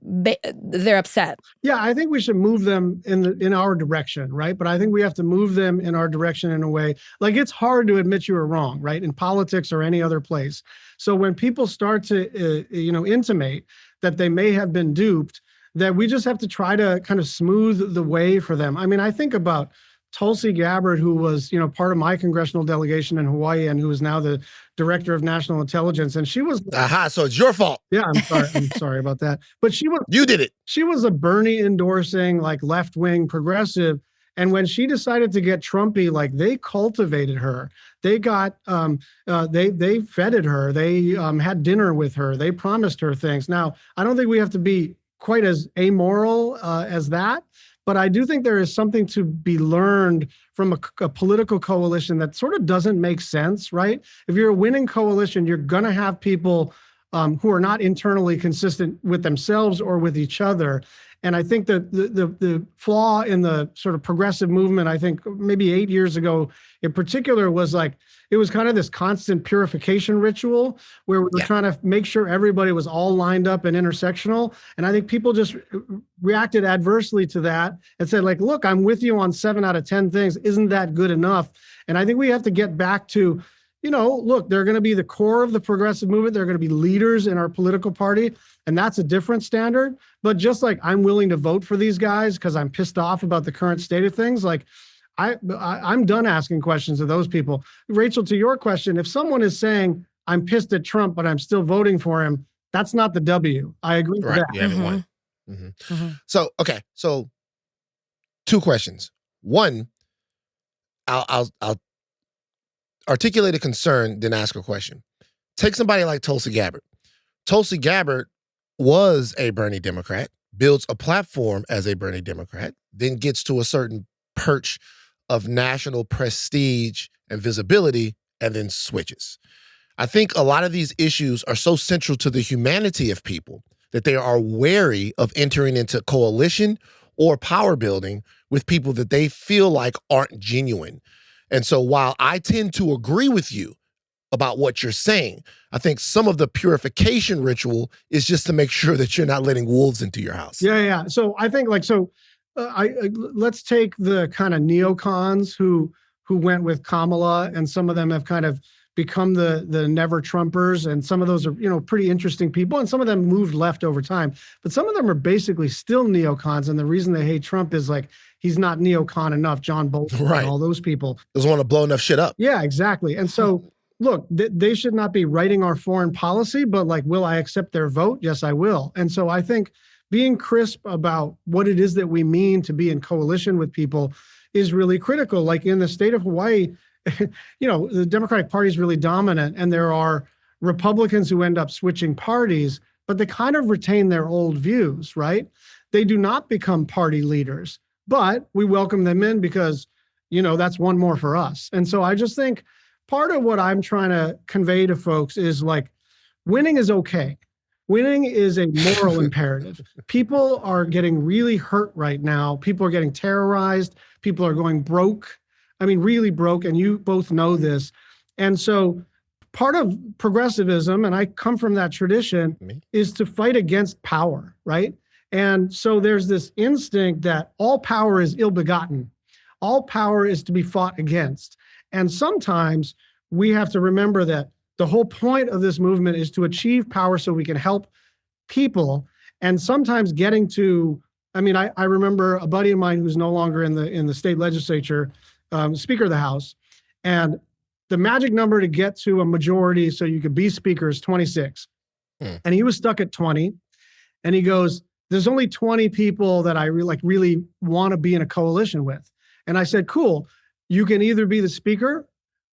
they're upset. Yeah, I think we should move them in our direction, right? But I think we have to move them in our direction in a way, like it's hard to admit you were wrong, right? In politics or any other place. So when people start to, intimate that they may have been duped, that we just have to try to kind of smooth the way for them. I mean, I think about Tulsi Gabbard, who was, part of my congressional delegation in Hawaii and who is now the director of national intelligence. And she was, so it's your fault. yeah, I'm sorry. I'm sorry about that. But you did it. She was a Bernie endorsing, like left-wing progressive. And when she decided to get Trumpy, like they cultivated her. They got, they feted her. They had dinner with her. They promised her things. Now, I don't think we have to be quite as amoral as that. But I do think there is something to be learned from a political coalition that sort of doesn't make sense, right? If you're a winning coalition, you're going to have people who are not internally consistent with themselves or with each other. And I think that the flaw in the sort of progressive movement, I think maybe 8 years ago in particular, was like, it was kind of this constant purification ritual where we were trying to make sure everybody was all lined up and intersectional. And I think people just reacted adversely to that and said, like, look, I'm with you on 7 out of 10 things. Isn't that good enough? And I think we have to get back to, look, they're going to be the core of the progressive movement. They're going to be leaders in our political party. And that's a different standard. But just like I'm willing to vote for these guys because I'm pissed off about the current state of things, like I'm done asking questions of those people. Rachel, to your question, if someone is saying, I'm pissed at Trump, but I'm still voting for him, that's not the W. I agree with that. You haven't won. Mm-hmm. Mm-hmm. So 2 questions. One, I'll articulate a concern, then ask a question. Take somebody like Tulsi Gabbard. Tulsi Gabbard was a Bernie Democrat, builds a platform as a Bernie Democrat, then gets to a certain perch of national prestige and visibility, and then switches. I think a lot of these issues are so central to the humanity of people that they are wary of entering into coalition or power building with people that they feel like aren't genuine. And so while I tend to agree with you about what you're saying, I think some of the purification ritual is just to make sure that you're not letting wolves into your house. Yeah. So I think let's take the kind of neocons who went with Kamala, and some of them have kind of become the never Trumpers, and some of those are pretty interesting people, and some of them moved left over time, but some of them are basically still neocons, and the reason they hate Trump is like he's not neocon enough. John Bolton, right? And all those people doesn't want to blow enough shit up. Yeah, exactly. And so look, they should not be writing our foreign policy, but like, will I accept their vote? Yes, I will. And so I think being crisp about what it is that we mean to be in coalition with people is really critical. Like in the state of Hawaii, the Democratic Party is really dominant, and there are Republicans who end up switching parties, but they kind of retain their old views, right? They do not become party leaders, but we welcome them in because, that's one more for us. And so I just think part of what I'm trying to convey to folks is like, winning is okay. Winning is a moral imperative. People are getting really hurt right now. People are getting terrorized. People are going broke. I mean, really broke. And you both know this. And so part of progressivism, and I come from that tradition, is to fight against power, right? And so there's this instinct that all power is ill-begotten. All power is to be fought against. And sometimes we have to remember that the whole point of this movement is to achieve power so we can help people. And sometimes getting to, I remember a buddy of mine who's no longer in the state legislature, Speaker of the House, and the magic number to get to a majority so you could be Speaker is 26. And he was stuck at 20. And he goes, there's only 20 people that I really want to be in a coalition with. And I said, cool, you can either be the speaker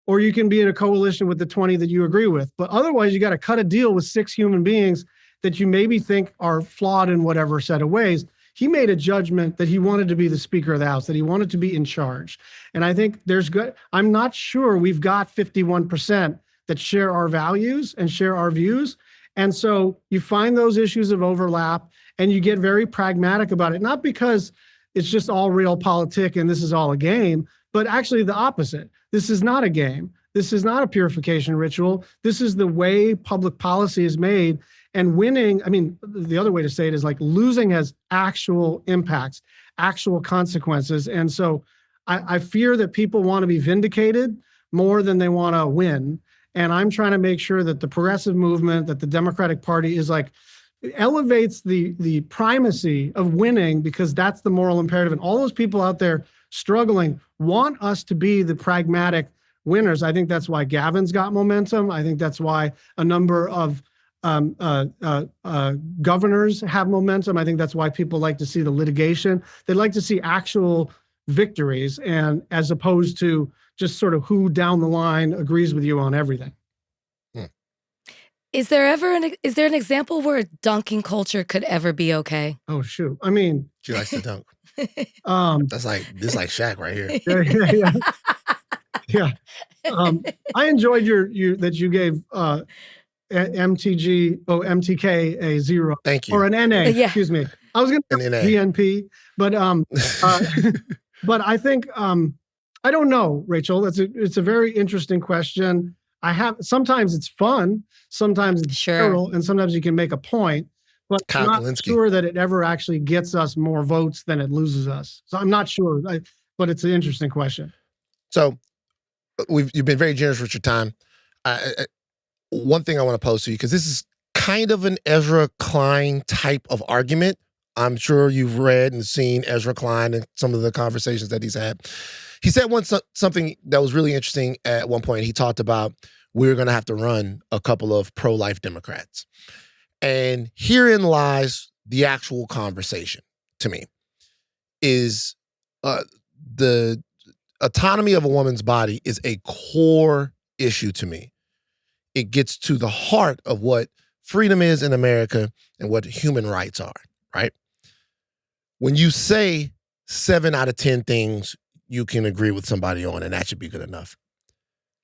or you can be in a coalition with the 20 that you agree with. But otherwise, you got to cut a deal with 6 human beings that you maybe think are flawed in whatever set of ways. He made a judgment that he wanted to be the Speaker of the House, that he wanted to be in charge. And I think I'm not sure we've got 51% that share our values and share our views. And so you find those issues of overlap and you get very pragmatic about it, not because it's just all realpolitik and this is all a game, but actually the opposite. This is not a game. This is not a purification ritual. This is the way public policy is made. And winning, I mean, the other way to say it is like losing has actual impacts, actual consequences. And so I fear that people want to be vindicated more than they want to win. And I'm trying to make sure that the progressive movement, that the Democratic Party is like, elevates the primacy of winning, because that's the moral imperative. And all those people out there struggling want us to be the pragmatic winners. I think that's why Gavin's got momentum. I think that's why a number of governors have momentum. I think that's why people like to see the litigation. They like to see actual victories, and as opposed to just sort of who down the line agrees with you on everything. Is there an example where dunking culture could ever be okay? Oh shoot! I mean, She likes to dunk. This is like Shaq right here. Yeah. I enjoyed that you gave MTK a 0. Thank you. Or an NA. Yeah. Excuse me. I was going to An NA. DNP, but but I think I don't know, Rachel. It's a very interesting question. Sometimes it's fun, sometimes it's sterile, and sometimes you can make a point, but I'm not sure that it ever actually gets us more votes than it loses us. So I'm not sure, but it's an interesting question. So you've been very generous with your time. One thing I want to pose to you, because this is kind of an Ezra Klein type of argument. I'm sure you've read and seen Ezra Klein and some of the conversations that he's had. He said something that was really interesting at one point. He talked about we're going to have to run a couple of pro-life Democrats. And herein lies the actual conversation, to me, is the autonomy of a woman's body is a core issue to me. It gets to the heart of what freedom is in America and what human rights are, right? When you say 7 out of 10 things you can agree with somebody on, and that should be good enough,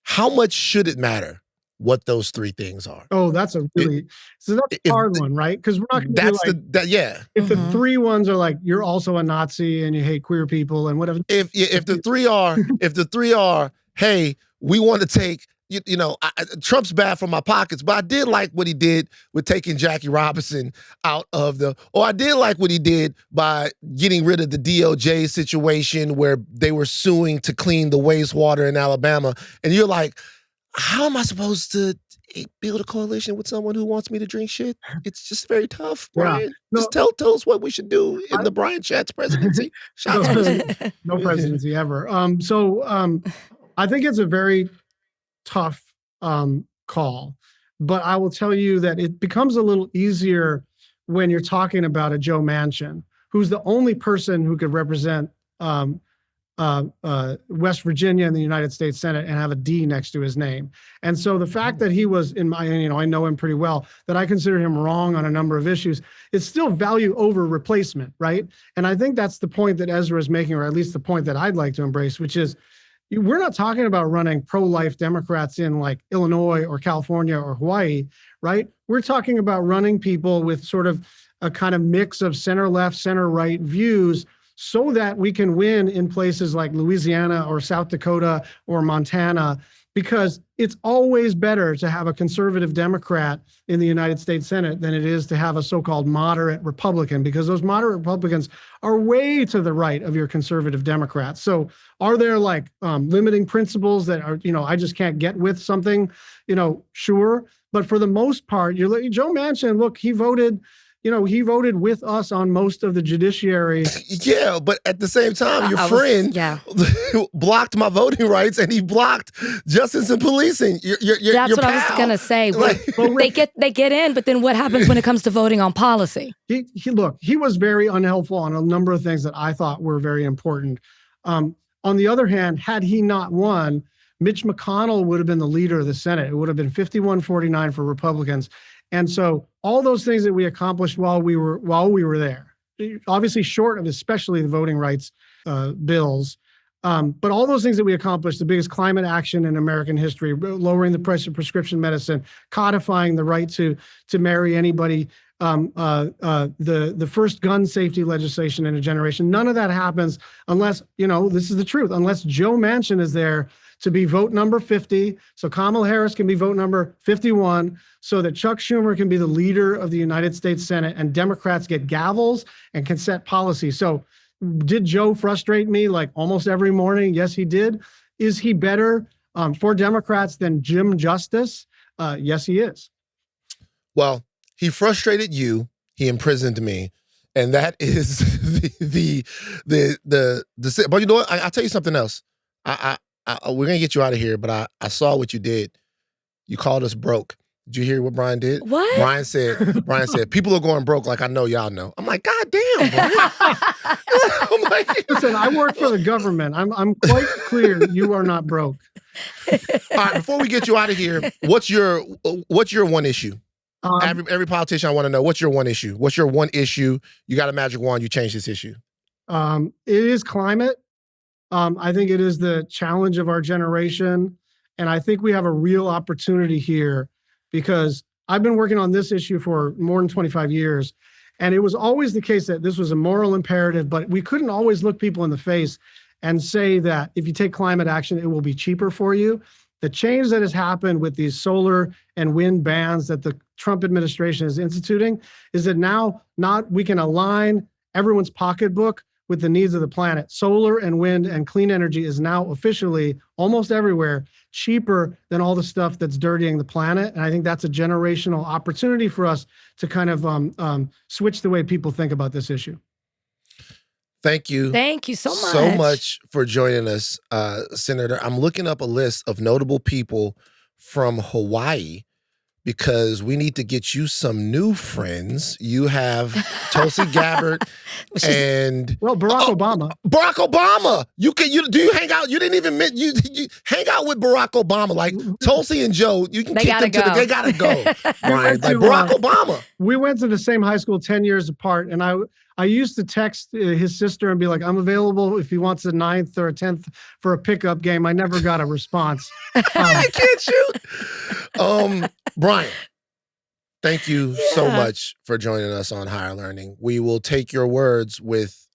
how much should it matter what those 3 things are? Oh, that's a hard one, right? Because we're not going to if the 3 ones are like, you're also a Nazi and you hate queer people and whatever. If the 3 are, hey, we want to take, Trump's bad for my pockets, but I did like what he did with taking Jackie Robinson out of I did like what he did by getting rid of the DOJ situation where they were suing to clean the wastewater in Alabama. And you're like, how am I supposed to build a coalition with someone who wants me to drink shit? It's just very tough, Brian. Yeah. Just tell us what we should do in the Brian Schatz presidency. No presidency ever. I think it's a very tough call, but I will tell you that it becomes a little easier when you're talking about a Joe Manchin, who's the only person who could represent West Virginia in the United States Senate and have a D next to his name. And so the fact that he was I know him pretty well, that I consider him wrong on a number of issues, it's still value over replacement, right? And I think that's the point that Ezra is making, or at least the point that I'd like to embrace, which is we're not talking about running pro-life Democrats in like Illinois or California or Hawaii, right? We're talking about running people with sort of a kind of mix of center-left, center-right views so that we can win in places like Louisiana or South Dakota or Montana, because it's always better to have a conservative Democrat in the United States Senate than it is to have a so-called moderate Republican, because those moderate Republicans are way to the right of your conservative Democrats. So are there like limiting principles that are, I just can't get with something, sure. But for the most part, Joe Manchin, look, he voted, he voted with us on most of the judiciary. Yeah, but at the same time, your friend blocked my voting rights, and he blocked justice and policing. That's what I was gonna say. They get in, but then what happens when it comes to voting on policy? He was very unhelpful on a number of things that I thought were very important. On the other hand, had he not won, Mitch McConnell would have been the leader of the Senate. It would have been 51-49 for Republicans. And so all those things that we accomplished while we were there, obviously short of especially the voting rights bills, but all those things that we accomplished, the biggest climate action in American history, lowering the price of prescription medicine, codifying the right to marry anybody, the first gun safety legislation in a generation. None of that happens unless, this is the truth, unless Joe Manchin is there to be vote number 50, so Kamala Harris can be vote number 51, so that Chuck Schumer can be the leader of the United States Senate and Democrats get gavels and can set policy. So did Joe frustrate me like almost every morning? Yes, he did. Is he better for Democrats than Jim Justice? Yes, he is. Well, he frustrated you. He imprisoned me. And that is but you know what? I'll tell you something else. We're going to get you out of here, but I saw what you did. You called us broke. Did you hear what Brian did? What? Brian said, people are going broke like I know y'all know. I'm like, God damn, Brian. I'm like, listen, I work for the government. I'm quite clear you are not broke. All right, before we get you out of here, what's your one issue? Every politician I want to know, what's your one issue? What's your one issue? You got a magic wand, you change this issue. It is climate. I think it is the challenge of our generation. And I think we have a real opportunity here because I've been working on this issue for more than 25 years. And it was always the case that this was a moral imperative, but we couldn't always look people in the face and say that if you take climate action, it will be cheaper for you. The change that has happened with these solar and wind bans that the Trump administration is instituting is that now we can align everyone's pocketbook with the needs of the planet. Solar and wind and clean energy is now officially almost everywhere cheaper than all the stuff that's dirtying the planet. And I think that's a generational opportunity for us to kind of switch the way people think about this issue. Thank you. Thank you so much. So much for joining us, Senator. I'm looking up a list of notable people from Hawaii because we need to get you some new friends. You have Tulsi Gabbard and Barack Obama. Barack Obama. Do you hang out? You didn't even you hang out with Barack Obama. Like Tulsi and Joe, you can kick them to they gotta go. Right? Like Barack Obama. We went to the same high school 10 years apart, and I used to text his sister and be like, I'm available if he wants a 9th or a 10th for a pickup game. I never got a response. You can't shoot. Brian, thank you so much for joining us on Higher Learning. We will take your words with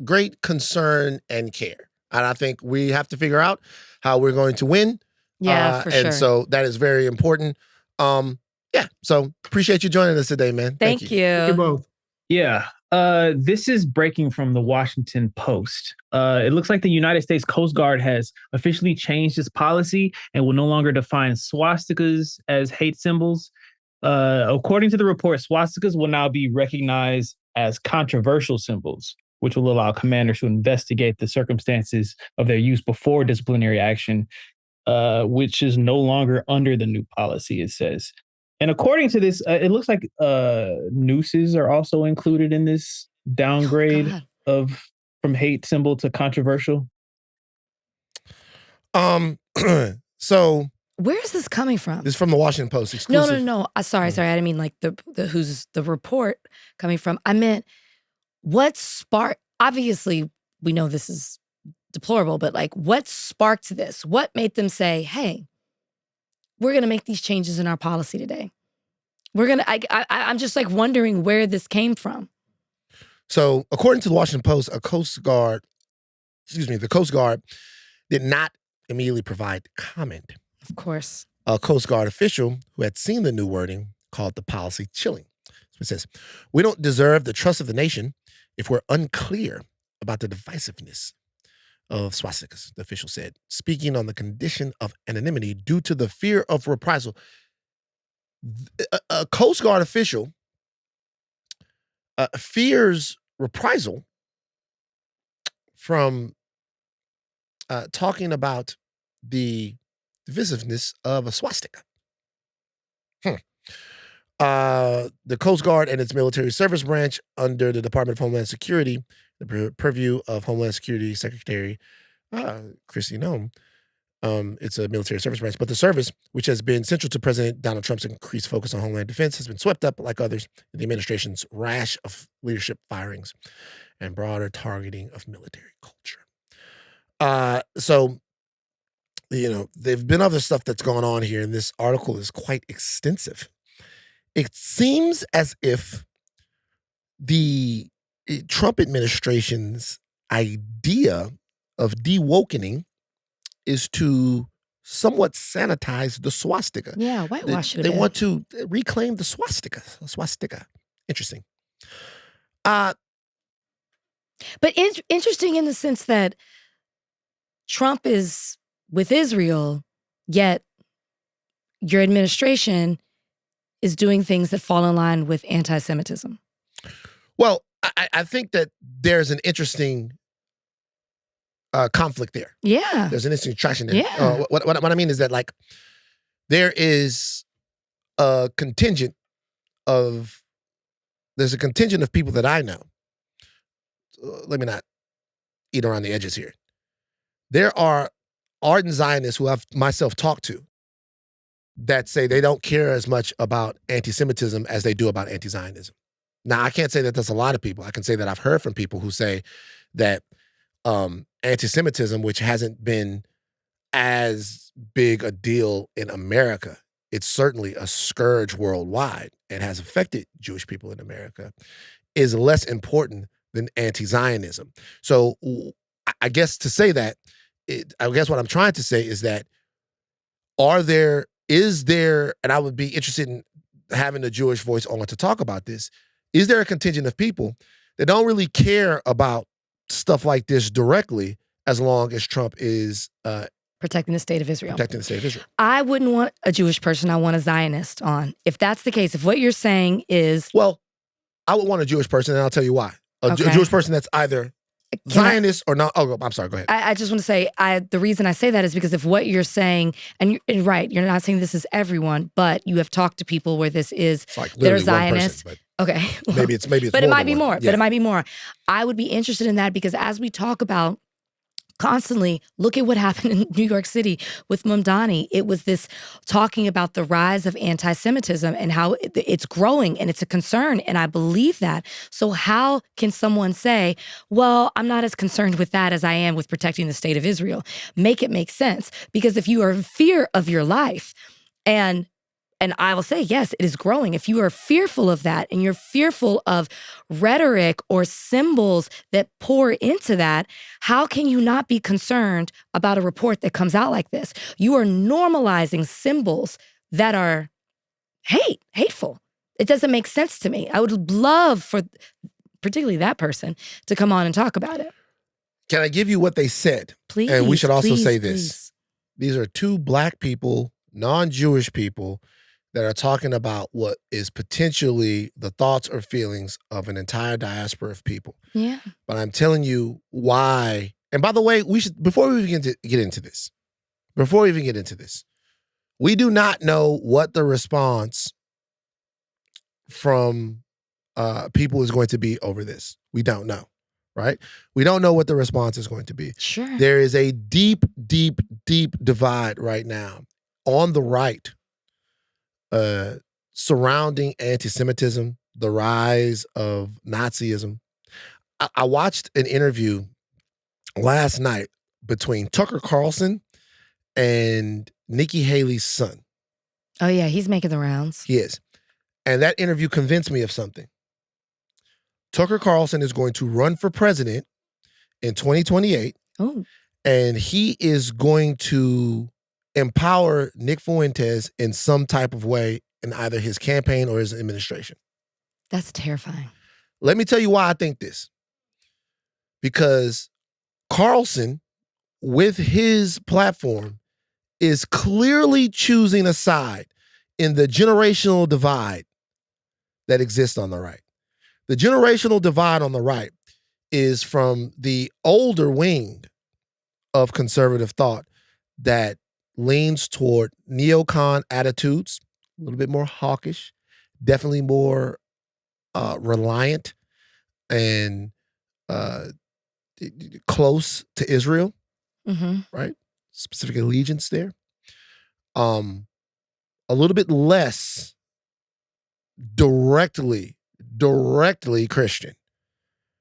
great concern and care. And I think we have to figure out how we're going to win. Yeah, for sure. And so that is very important. So appreciate you joining us today, man. Thank you. Thank you both. Yeah. This is breaking from the Washington Post. It looks like the United States Coast Guard has officially changed its policy and will no longer define swastikas as hate symbols. According to the report, swastikas will now be recognized as controversial symbols, which will allow commanders to investigate the circumstances of their use before disciplinary action, which is no longer under the new policy, it says. And according to this, it looks like nooses are also included in this downgrade from hate symbol to controversial. So where is this coming from? This is from the Washington Post. Exclusive. No. Sorry. I didn't mean like who's the report coming from. I meant what sparked. Obviously, we know this is deplorable, but like, what sparked this? What made them say, "Hey, we're going to make these changes in our policy today"? I'm just like wondering where this came from. So according to the Washington Post, the Coast Guard did not immediately provide comment. Of course. A Coast Guard official who had seen the new wording called the policy chilling. So it says, "We don't deserve the trust of the nation if we're unclear about the divisiveness of swastikas," the official said, speaking on the condition of anonymity due to the fear of reprisal. A Coast Guard official fears reprisal from talking about the divisiveness of a swastika. The Coast Guard and its military service branch under the Department of Homeland Security, the purview of Homeland Security Secretary Kristi Noem. It's a military service branch, but the service, which has been central to President Donald Trump's increased focus on homeland defense, has been swept up, like others, in the administration's rash of leadership firings and broader targeting of military culture. So, there've been other stuff that's going on here, and this article is quite extensive. It seems as if the Trump administration's idea of de-wokening is to somewhat sanitize the swastika. Yeah, whitewash it. They want to reclaim the swastika. Interesting. But interesting in the sense that Trump is with Israel, yet your administration is doing things that fall in line with anti-Semitism. Well, I think that there's an interesting conflict there. Yeah. There's an interesting attraction there. Yeah. What I mean is that, like, there is a contingent of people that I know. Let me not eat around the edges here. There are ardent Zionists who I've myself talked to that say they don't care as much about anti-Semitism as they do about anti-Zionism. Now, I can't say that that's a lot of people. I can say that I've heard from people who say that anti-Semitism, which hasn't been as big a deal in America, it's certainly a scourge worldwide and has affected Jewish people in America, is less important than anti-Zionism. So I guess to say that, I guess what I'm trying to say is that is there, and I would be interested in having the Jewish Voice on to talk about this, is there a contingent of people that don't really care about stuff like this directly as long as Trump is protecting the state of Israel? Protecting the state of Israel. I wouldn't want a Jewish person. I want a Zionist on. If that's the case, if what you're saying is... Well, I would want a Jewish person, and I'll tell you why. A Jewish person that's either Zionist or not. Oh, I'm sorry. Go ahead. I just want to say, the reason I say that is because if what you're saying, and right, you're not saying this is everyone, but you have talked to people where this is, like they're Zionists. Okay. Well, maybe it's but it might be more. Yeah. But it might be more. I would be interested in that because as we talk about constantly, look at what happened in New York City with Donnie. It was this talking about the rise of anti-Semitism and how it's growing and it's a concern. And I believe that. So how can someone say, well, I'm not as concerned with that as I am with protecting the state of Israel? Make it make sense. Because if you are in fear of your life, and I will say, yes, it is growing. If you are fearful of that and you're fearful of rhetoric or symbols that pour into that, how can you not be concerned about a report that comes out like this? You are normalizing symbols that are hateful. It doesn't make sense to me. I would love for particularly that person to come on and talk about it. Can I give you what they said? Please. And we should also say this. Please. These are two Black people, non-Jewish people, that are talking about what is potentially the thoughts or feelings of an entire diaspora of people. Yeah. But I'm telling you why. And by the way, we should, before we begin to get into this, we do not know what the response from people is going to be over this. We don't know, right? We don't know what the response is going to be. Sure. There is a deep, deep, deep divide right now on the right surrounding anti-Semitism, the rise of Nazism. I watched an interview last night between Tucker Carlson and Nikki Haley's son. Oh, yeah, he's making the rounds. He is. And that interview convinced me of something. Tucker Carlson is going to run for president in 2028. Oh. And he is going to empower Nick Fuentes in some type of way in either his campaign or his administration. That's terrifying. Let me tell you why I think this. Because Carlson, with his platform, is clearly choosing a side in the generational divide that exists on the right. The generational divide on the right is from the older wing of conservative thought that leans toward neocon attitudes, a little bit more hawkish, definitely more reliant and close to Israel, right? Specific allegiance there. A little bit less directly Christian.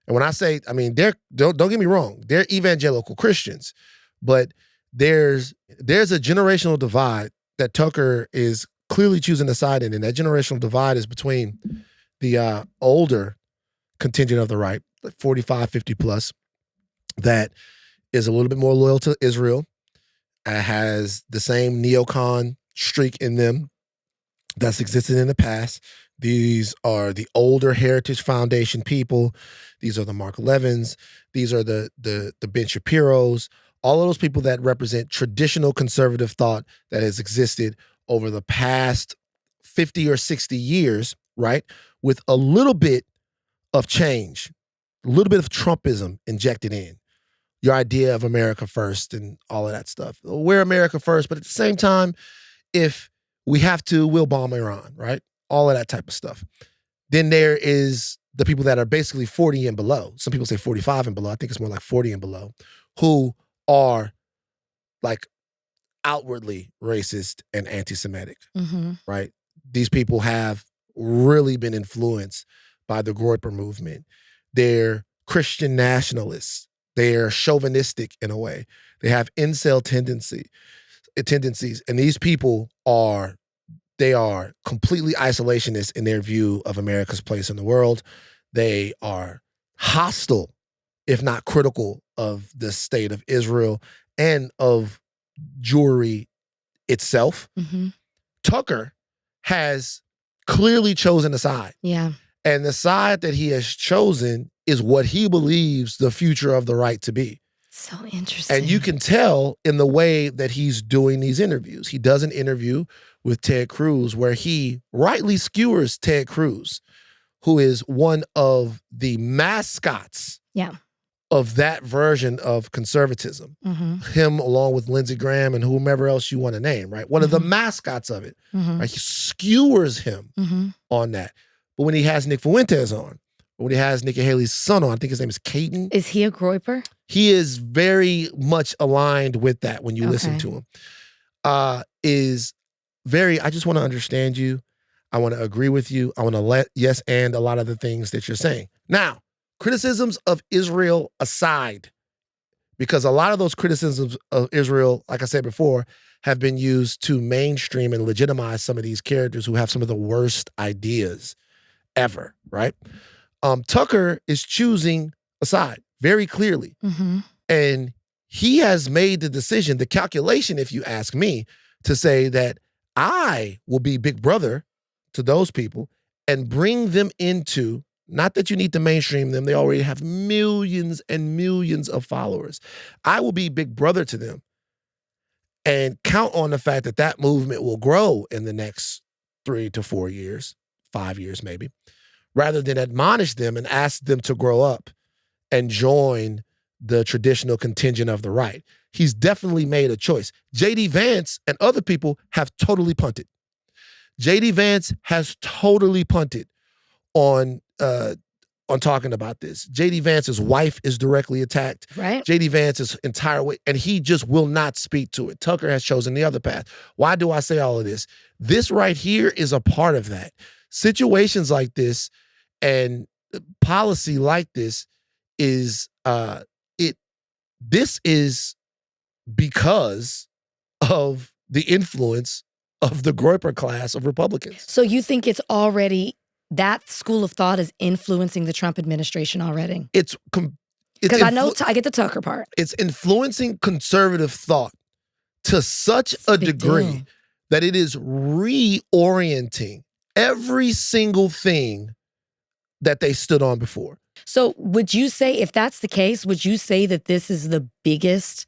And when I say, I mean, don't get me wrong, they're evangelical Christians, but there's a generational divide that Tucker is clearly choosing a side in, and that generational divide is between the older contingent of the right, like 45, 50 plus, that is a little bit more loyal to Israel, has the same neocon streak in them that's existed in the past. These are the older Heritage Foundation people. These are the Mark Levins. These are the Ben Shapiros. All of those people that represent traditional conservative thought that has existed over the past 50 or 60 years, right? With a little bit of change, a little bit of Trumpism injected in. Your idea of America first and all of that stuff. We're America first, but at the same time, if we have to, we'll bomb Iran, right? All of that type of stuff. Then there is the people that are basically 40 and below. Some people say 45 and below. I think it's more like 40 and below, who are like outwardly racist and anti-Semitic, right? These people have really been influenced by the Groyper movement. They're Christian nationalists. They're chauvinistic in a way. They have incel tendencies. And these people are completely isolationist in their view of America's place in the world. They are hostile, if not critical, of the state of Israel and of Jewry itself. Tucker has clearly chosen a side. Yeah. And the side that he has chosen is what he believes the future of the right to be. So interesting. And you can tell in the way that he's doing these interviews. He does an interview with Ted Cruz where he rightly skewers Ted Cruz, who is one of the mascots of that version of conservatism. Him along with Lindsey Graham and whomever else you want to name, right? One of the mascots of it. Right? He skewers him on that. But when he has Nick Fuentes on, or when he has Nikki Haley's son on, I think his name is Caden. Is he a Groyper? He is very much aligned with that when you listen to him. I just want to understand you. I want to agree with you. I want to yes and a lot of the things that you're saying. Now, criticisms of Israel aside, because a lot of those criticisms of Israel, like I said before, have been used to mainstream and legitimize some of these characters who have some of the worst ideas ever, right? Tucker is choosing a side very clearly. And he has made the decision, the calculation, if you ask me, to say that I will be big brother to those people and bring them into, not that you need to mainstream them, they already have millions and millions of followers. I will be big brother to them and count on the fact that that movement will grow in the next 3 to 4 years, 5 years maybe, rather than admonish them and ask them to grow up and join the traditional contingent of the right. He's definitely made a choice. J.D. Vance and other people have totally punted. J.D. Vance has totally punted on talking about this. J.D. Vance's wife is directly attacked. Right. J.D. Vance's entire way, and he just will not speak to it. Tucker has chosen the other path. Why do I say all of this? This right here is a part of that. Situations like this and policy like this is this is because of the influence of the Groyper class of Republicans. So you think it's already, that school of thought is influencing the Trump administration already? Because I get the Tucker part. It's influencing conservative thought to such a degree that it is reorienting every single thing that they stood on before. So would you say, if that's the case, would you say that this is the biggest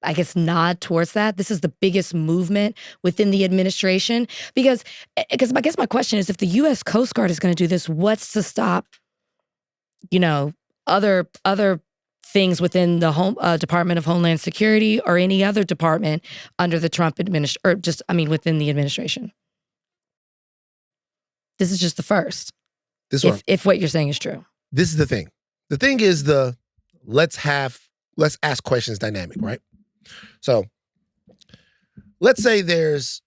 I guess, nod towards that. This is the biggest movement within the administration. Because I guess my question is, if the U.S. Coast Guard is going to do this, what's to stop, other things within the Department of Homeland Security or any other department under the Trump administration, within the administration? This is just the first. If what you're saying is true. This is the thing. The thing is let's ask questions dynamic, right? So let's say there's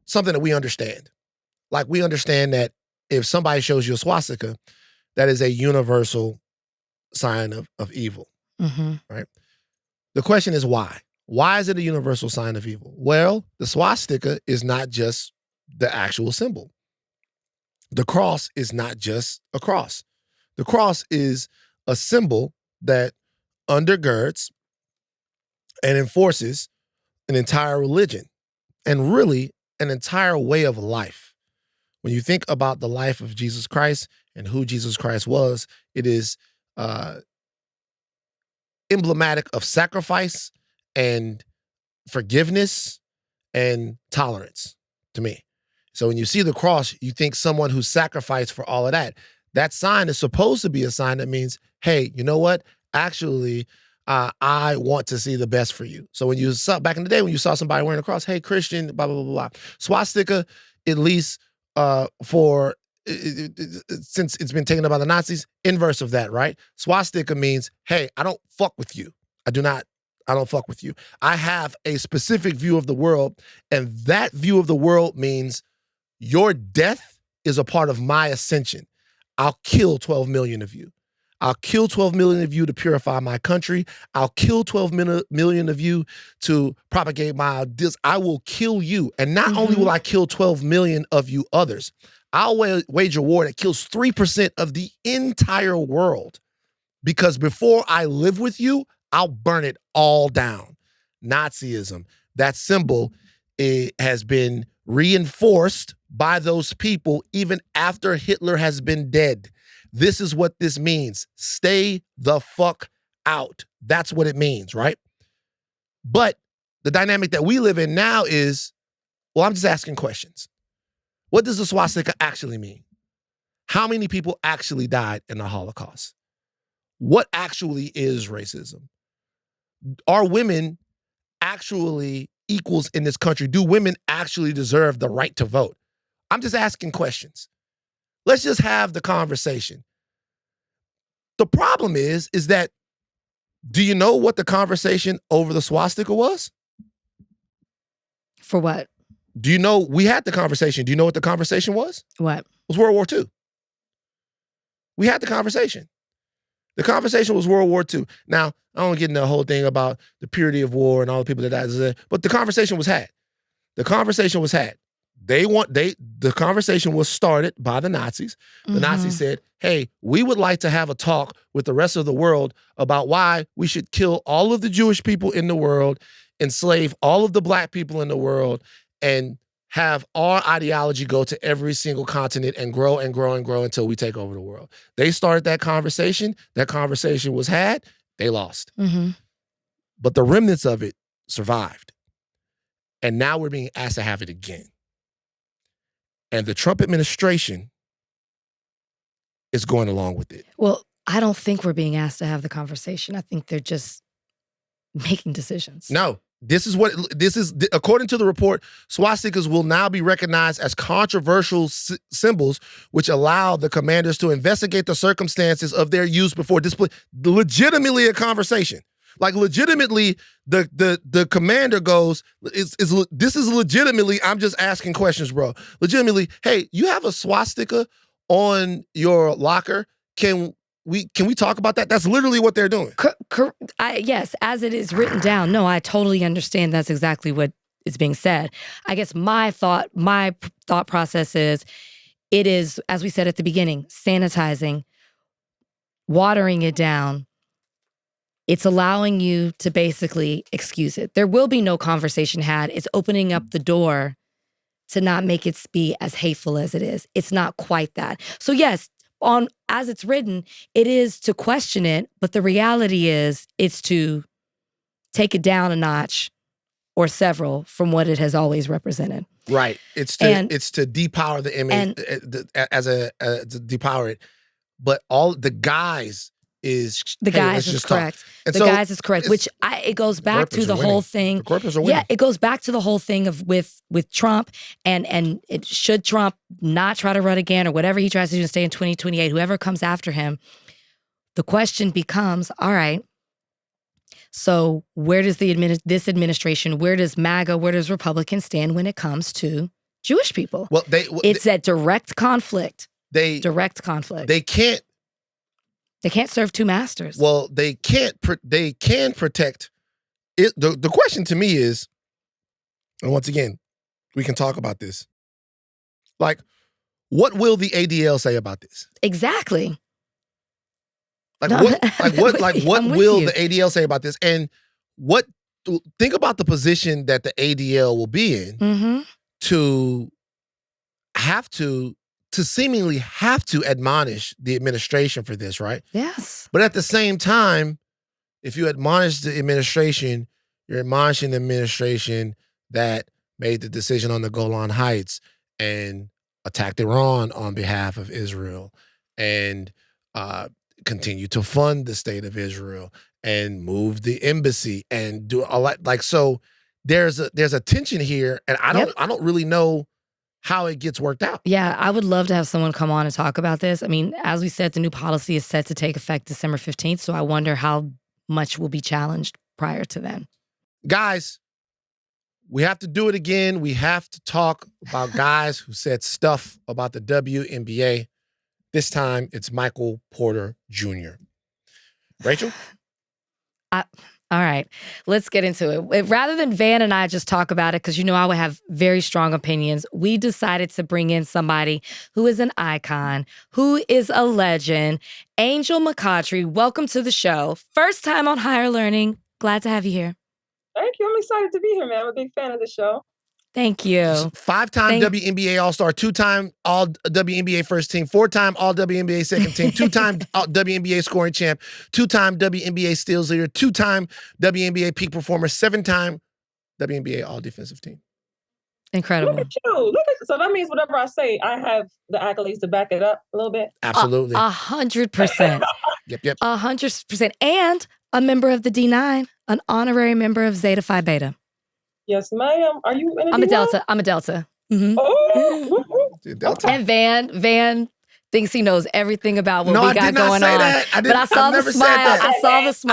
something that we understand. Like, we understand that if somebody shows you a swastika, that is a universal sign of evil, right? The question is why? Why is it a universal sign of evil? Well, the swastika is not just the actual symbol. The cross is not just a cross. The cross is a symbol that undergirds and enforces an entire religion and really an entire way of life. When you think about the life of Jesus Christ and who Jesus Christ was, it is emblematic of sacrifice and forgiveness and tolerance to me. So when you see the cross, you think someone who sacrificed for all of that. That sign is supposed to be a sign that means, hey, you know what? Actually, I want to see the best for you. So when you saw, back in the day, when you saw somebody wearing a cross, hey, Christian, blah, blah, blah, blah. Swastika, at least since it's been taken up by the Nazis, inverse of that, right? Swastika means, hey, I don't fuck with you. I don't fuck with you. I have a specific view of the world, and that view of the world means your death is a part of my ascension. I'll kill 12 million of you. I'll kill 12 million of you to purify my country. I'll kill 12 million of you to propagate my ideas. I will kill you. And not only will I kill 12 million of you others, I'll wage a war that kills 3% of the entire world. Because before I live with you, I'll burn it all down. Nazism, that symbol, it has been reinforced by those people even after Hitler has been dead. This is what this means. Stay the fuck out. That's what it means, right? But the dynamic that we live in now is, well, I'm just asking questions. What does the swastika actually mean? How many people actually died in the Holocaust? What actually is racism? Are women actually equals in this country? Do women actually deserve the right to vote? I'm just asking questions. Let's just have the conversation. The problem is that, do you know what the conversation over the swastika was? For what? Do you know, we had the conversation. Do you know what the conversation was? What? It was World War II. We had the conversation. The conversation was World War II. Now, I don't get into the whole thing about the purity of war and all the people that died, but the conversation was had. The conversation was had. The conversation was started by the Nazis. The Nazis said, hey, we would like to have a talk with the rest of the world about why we should kill all of the Jewish people in the world, enslave all of the black people in the world, and have our ideology go to every single continent and grow and grow and grow until we take over the world. They started that conversation. That conversation was had. They lost. But the remnants of it survived. And now we're being asked to have it again. And the Trump administration is going along with it. Well, I don't think we're being asked to have the conversation. I think they're just making decisions. No, this is according to the report, swastikas will now be recognized as controversial symbols, which allow the commanders to investigate the circumstances of their use before display. Legitimately a conversation. Like, legitimately, the commander goes, this is legitimately, I'm just asking questions, bro. Legitimately, hey, you have a swastika on your locker. Can we talk about that? That's literally what they're doing. Yes, as it is written down. No, I totally understand that's exactly what is being said. I guess my thought process is, it is, as we said at the beginning, sanitizing, watering it down. It's allowing you to basically excuse it. There will be no conversation had. It's opening up the door to not make it be as hateful as it is. It's not quite that. So yes, as it's written, it is to question it, but the reality is it's to take it down a notch or several from what it has always represented. Right. It's to depower the image to depower it. But all the guys is correct. The guys is correct, which it goes back to the whole thing. The corporates are winning. Yeah, it goes back to the whole thing of with Trump and it should Trump not try to run again or whatever he tries to do to stay in 2028, whoever comes after him, the question becomes, all right, so where does this administration, where does MAGA, where does Republicans stand when it comes to Jewish people? Well, it's a direct conflict. They can't serve two masters. Well, they can protect it. The question to me is, and once again, we can talk about this. Like, what will the ADL say about this? Exactly. What will the ADL say about this? And think about the position that the ADL will be in to seemingly have to admonish the administration for this, right? Yes. But at the same time, if you admonish the administration, you're admonishing the administration that made the decision on the Golan Heights and attacked Iran on behalf of Israel and continue to fund the state of Israel and move the embassy and do a lot. Like, so there's a tension here, and I don't really know how it gets worked out. Yeah, I would love to have someone come on and talk about this. I mean, as we said, the new policy is set to take effect December 15th, so I wonder how much will be challenged prior to then. Guys, we have to do it again. We have to talk about guys who said stuff about the WNBA. This time, it's Michael Porter Jr. Rachel? All right, let's get into it. Rather than Van and I just talk about it, because I would have very strong opinions, we decided to bring in somebody who is an icon, who is a legend, Angel McCoughtry. Welcome to the show. First time on Higher Learning. Glad to have you here. Thank you. I'm excited to be here, man. I'm a big fan of the show. Thank you. 5-time WNBA All-Star, 2-time All-WNBA first team, 4-time All-WNBA second team, 2-time WNBA scoring champ, 2-time WNBA steals leader, 2-time WNBA peak performer, 7-time WNBA All-Defensive team. Incredible. Look at you. So that means whatever I say, I have the accolades to back it up a little bit? Absolutely. 100%. Yep. 100%. And a member of the D9, an honorary member of Zeta Phi Beta. Yes, ma'am. Are you in a D9? I'm a Delta. Mm-hmm. Oh, Delta. And Van thinks he knows everything about what we got going on. But I saw the smile.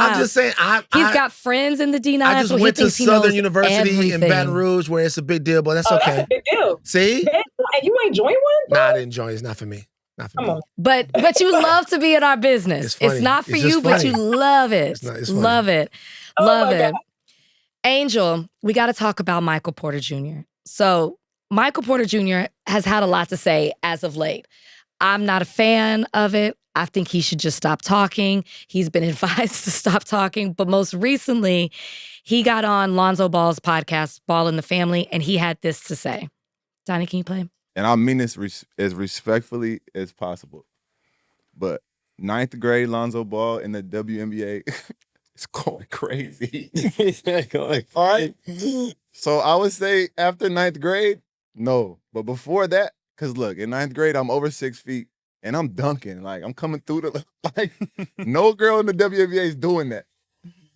I'm just saying, he's got friends in the D9. I just went to Southern University in Baton Rouge, where it's a big deal, but that's okay. That's a big deal. See? And you ain't joined one? Nah, I didn't join. It's not for me. Come on. But you love to be in our business. It's not for you, but you love it. Love it. Love it. Angel, we got to talk about Michael Porter Jr. So Michael Porter Jr. has had a lot to say as of late. I'm not a fan of it. I think he should just stop talking. He's been advised to stop talking. But most recently, he got on Lonzo Ball's podcast, Ball in the Family, and he had this to say. Donnie, can you play him? And I mean this as respectfully as possible. But 9th grade Lonzo Ball in the WNBA is going crazy. All right? So I would say after 9th grade, no. But before that, because look, in 9th grade, I'm over 6 feet and I'm dunking. Like, I'm coming through the, no girl in the WNBA is doing that.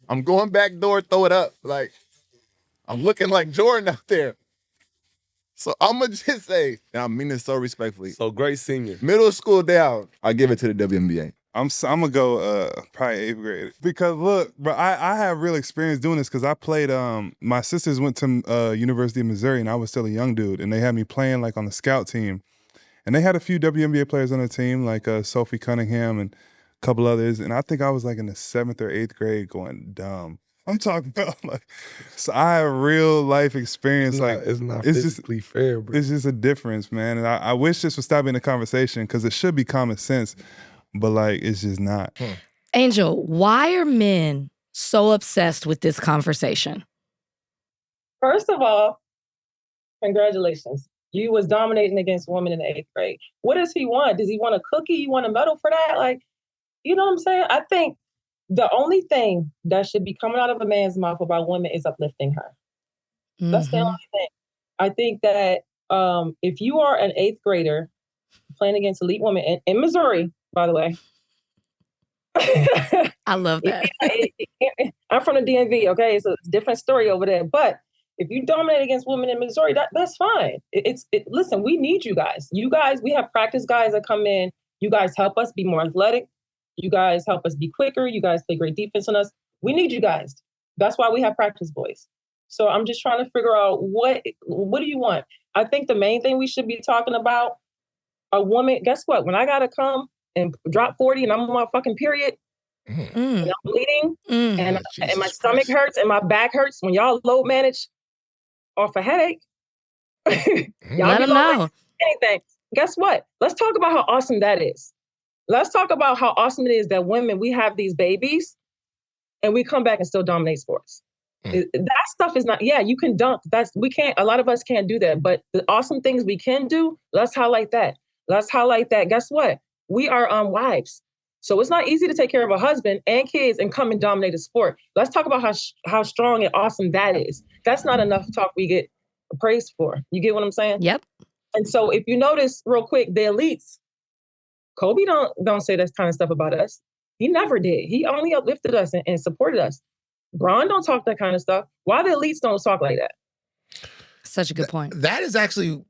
I'm going back door, throw it up. Like, I'm looking like Jordan out there. So I'm going to just say, and I mean this so respectfully. So great senior. Middle school down, I give it to the WNBA. I'm gonna go probably 8th grade because look, bro, I have real experience doing this because I played. My sisters went to University of Missouri and I was still a young dude, and they had me playing like on the scout team, and they had a few WNBA players on the team like Sophie Cunningham and a couple others, and I think I was like in the 7th or 8th grade going dumb. I'm talking about like, so I have real life experience. It's not physically fair, bro. It's just a difference, man, and I wish this would stop being a conversation because it should be common sense. But like, it's just not. Angel, why are men so obsessed with this conversation? First of all, congratulations. You was dominating against women in the 8th grade. What does he want? Does he want a cookie? You want a medal for that? Like, you know what I'm saying? I think The only thing that should be coming out of a man's mouth about women is uplifting her. That's the only thing. I think that if you are an 8th grader playing against elite women in Missouri, by the way. I love that. I'm from the DMV, okay? It's a different story over there. But if you dominate against women in Missouri, that's fine. Listen, we need you guys. You guys, we have practice guys that come in. You guys help us be more athletic. You guys help us be quicker. You guys play great defense on us. We need you guys. That's why we have practice boys. So I'm just trying to figure out what do you want? I think the main thing we should be talking about, a woman, guess what? When I got to come and drop 40 and I'm on my fucking period, and I'm bleeding, and my stomach hurts and my back hurts, when y'all load manage off a headache, y'all let them know. Anything. Guess what? Let's talk about how awesome that is. Let's talk about how awesome it is that women, we have these babies and we come back and still dominate sports. That stuff is not, you can dunk. A lot of us can't do that, but the awesome things we can do, let's highlight that. Let's highlight that. Guess what? We are wives. So it's not easy to take care of a husband and kids and come and dominate a sport. Let's talk about how strong and awesome that is. That's not enough talk we get praised for. You get what I'm saying? Yep. And so if you notice real quick, the elites, Kobe don't say that kind of stuff about us. He never did. He only uplifted us and supported us. Bron don't talk that kind of stuff. Why the elites don't talk like that? Such a good point. That is actually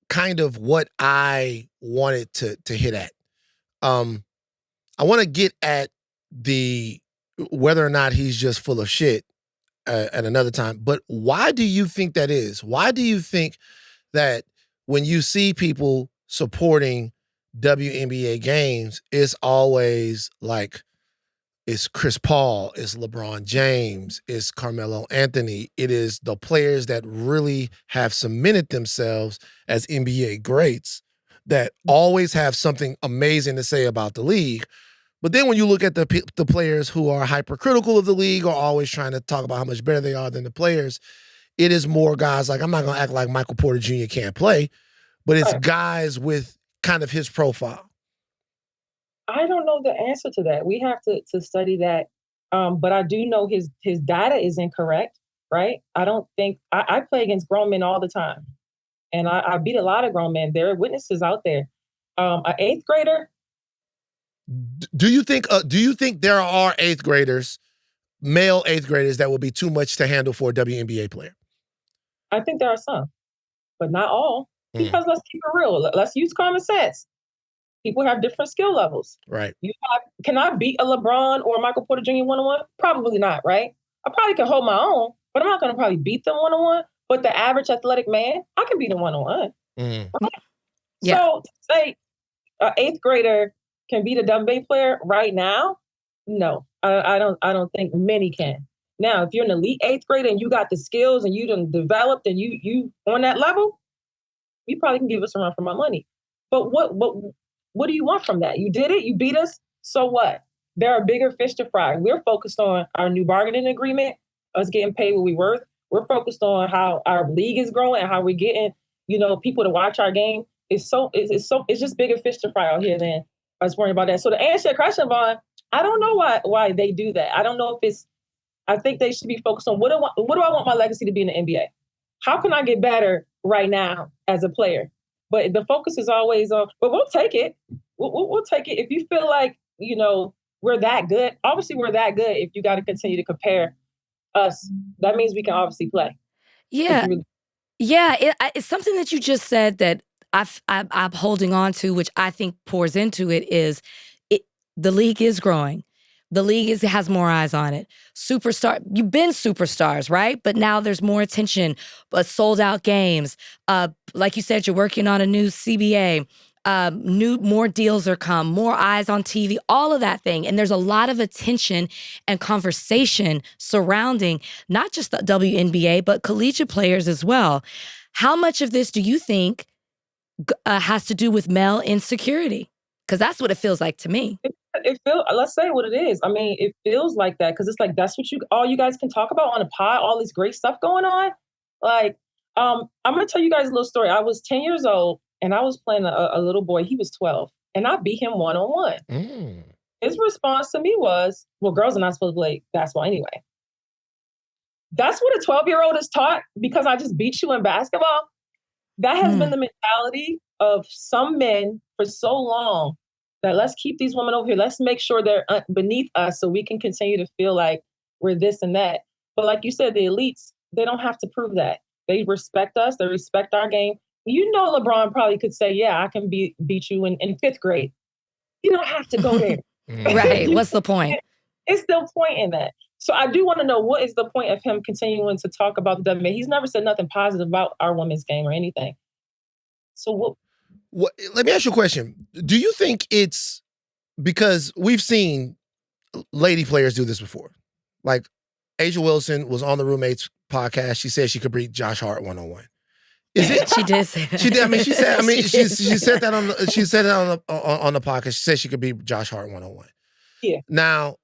kind of what I wanted to hit at. I want to get at whether or not he's just full of shit at another time. But why do you think that is? Why do you think that when you see people supporting WNBA games, it's always like it's Chris Paul, it's LeBron James, it's Carmelo Anthony. It is the players that really have cemented themselves as NBA greats that always have something amazing to say about the league. But then when you look at the players who are hypercritical of the league or always trying to talk about how much better they are than the players, it is more guys like, I'm not going to act like Michael Porter Jr. can't play, but it's guys with kind of his profile. I don't know the answer to that. We have to study that. But I do know his data is incorrect, right? I don't think, I play against grown men all the time. And I beat a lot of grown men. There are witnesses out there. An 8th grader. Do you think there are 8th graders, male 8th graders, that will be too much to handle for a WNBA player? I think there are some, but not all. Because let's keep it real. Let's use common sense. People have different skill levels. Right. Can I beat a LeBron or Michael Porter Jr. one-on-one? Probably not, right? I probably can hold my own, but I'm not going to probably beat them one-on-one. But the average athletic man, I can beat him one-on-one. Right? Yeah. So to say an 8th grader can beat a WNBA player right now, no, I don't think many can. Now, if you're an elite 8th grader and you got the skills and you done developed and you on that level, you probably can give us a run for my money. But what do you want from that? You did it, you beat us, so what? There are bigger fish to fry. We're focused on our new bargaining agreement, us getting paid what we're worth. We're focused on how our league is growing and how we're getting, people to watch our game. It's just bigger fish to fry out here than us worrying about that. So to answer your question, Vaughn, I don't know why they do that. I don't know if I think they should be focused on what do I want my legacy to be in the NBA? How can I get better right now as a player? But the focus is always on, but we'll take it. We'll take it. If you feel like, we're that good, obviously we're that good. If you got to continue to compare us, that means we can obviously play. Yeah. Yeah. It's something that you just said that I'm holding on to, which I think pours into it, is the league is growing. The league has more eyes on it. You've been superstars, right? But now there's more attention, but sold out games. Like you said, you're working on a new CBA. More deals are come, more eyes on TV, all of that thing. And there's a lot of attention and conversation surrounding not just the WNBA, but collegiate players as well. How much of this do you think has to do with male insecurity? Because that's what it feels like to me. Let's say what it is. I mean, it feels like that because it's like that's what all you guys can talk about on a pod, all this great stuff going on. Like, I'm gonna tell you guys a little story. I was 10 years old and I was playing a little boy. He was 12, and I beat him one-on-one. His response to me was, well, girls are not supposed to play basketball anyway. That's what a 12-year-old is taught because I just beat you in basketball. That has been the mentality of some men for so long, that let's keep these women over here. Let's make sure they're beneath us so we can continue to feel like we're this and that. But like you said, the elites, they don't have to prove that. They respect us. They respect our game. You know, LeBron probably could say, yeah, I can beat you in fifth grade. You don't have to go there. Right. What's the point? It's no point in that. So I do want to know, what is the point of him continuing to talk about the WNBA? He's never said nothing positive about our women's game or anything. So let me ask you a question. Do you think it's because we've seen lady players do this before? Like Asia Wilson was on the Roommates podcast. She said she could beat Josh Hart one-on-one. Is it? She did say that. She did. I mean, she said. I mean, she said that on the. She said it on the podcast. She said she could beat Josh Hart one-on-one. Yeah. Now,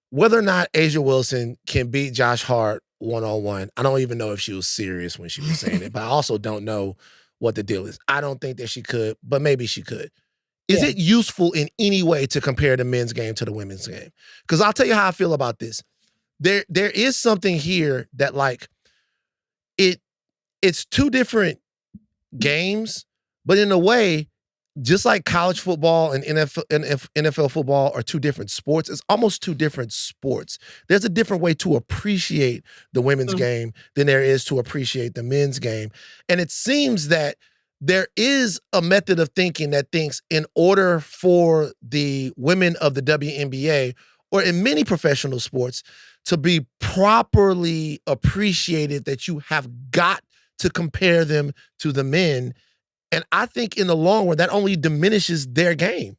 whether or not Asia Wilson can beat Josh Hart one-on-one, I don't even know if she was serious when she was saying it. But I also don't know what the deal is. I don't think that she could, but maybe she could. Is it useful in any way to compare the men's game to the women's game? Because I'll tell you how I feel about this. There is something here that like it's two different games, but in a way, just like college football and NFL football are two different sports, it's almost two different sports. There's a different way to appreciate the women's game than there is to appreciate the men's game. And it seems that there is a method of thinking that thinks in order for the women of the WNBA, or in many professional sports, to be properly appreciated, that you have got to compare them to the men. And I think in the long run, that only diminishes their game.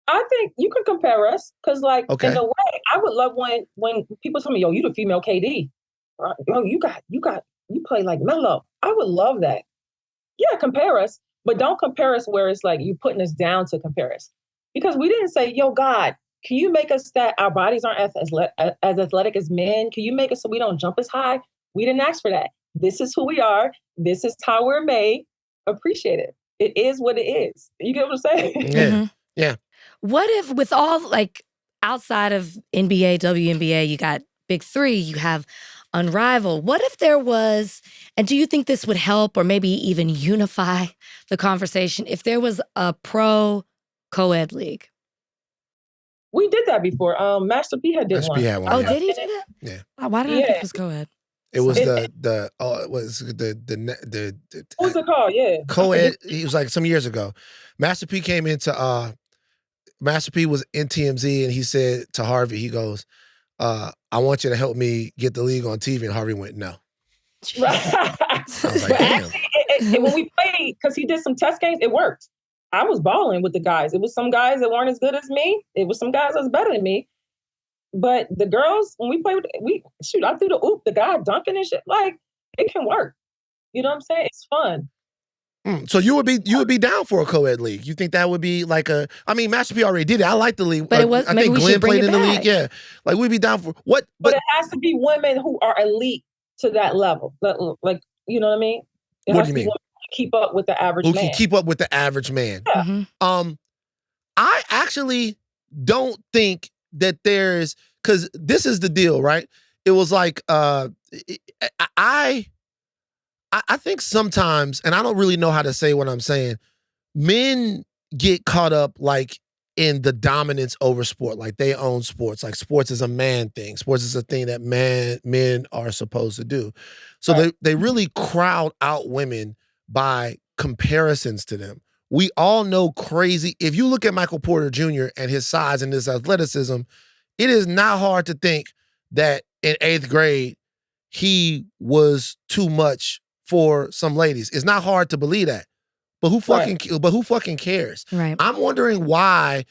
I think you can compare us because, like, in a way, I would love when people tell me, "Yo, you the female KD. Yo, you play like Melo." I would love that. Yeah, compare us, but don't compare us where it's like you putting us down to compare us, because we didn't say, "Yo, God, can you make us that our bodies aren't as athletic as men? Can you make us so we don't jump as high?" We didn't ask for that. This is who we are. This is how we're made. Appreciate it. It is what it is. You get what I'm saying? Yeah. Yeah. What if with all, like, outside of NBA, WNBA, you got Big Three, you have Unrivaled. What if there was, and do you think this would help or maybe even unify the conversation, if there was a pro co-ed league? We did that before. Master P had did one. had one. Oh, yeah. did he do that? Yeah. Why did I think it was co-ed? It was What was it called? Yeah. co-ed. He was like some years ago. Master P came into Master P was in TMZ and he said to Harvey, he goes, I want you to help me get the league on TV. And Harvey went, no. Right. I was like, damn. Actually, when we played, because he did some test games, it worked. I was balling with the guys. It was some guys that weren't as good as me. It was some guys that was better than me. But the girls, when we played, I threw the oop, the guy dunking and shit. Like, it can work. You know what I'm saying? It's fun. So you would be down for a co-ed league? You think that would be like a? I mean, Master P already did it. I like the league. But it was. I Maybe think we Glenn should bring played it in the back. league. Yeah, like we'd be down for what? But it has to be women who are elite to that level. Like, you know what I mean? What do you mean? Women who keep up with the average man. Who can keep up with the average man? Yeah. Mm-hmm. I actually don't think that there's, because this is the deal, right? It was like I think sometimes, and I don't really know how to say what I'm saying, men get caught up like in the dominance over sport, like they own sports. Like sports is a man thing. Sports is a thing that men are supposed to do. So they really crowd out women by comparisons to them. We all know crazy. If you look at Michael Porter Jr. and his size and his athleticism, it is not hard to think that in 8th grade, he was too much for some ladies. It's not hard to believe that. But who fucking cares? Right. I'm wondering why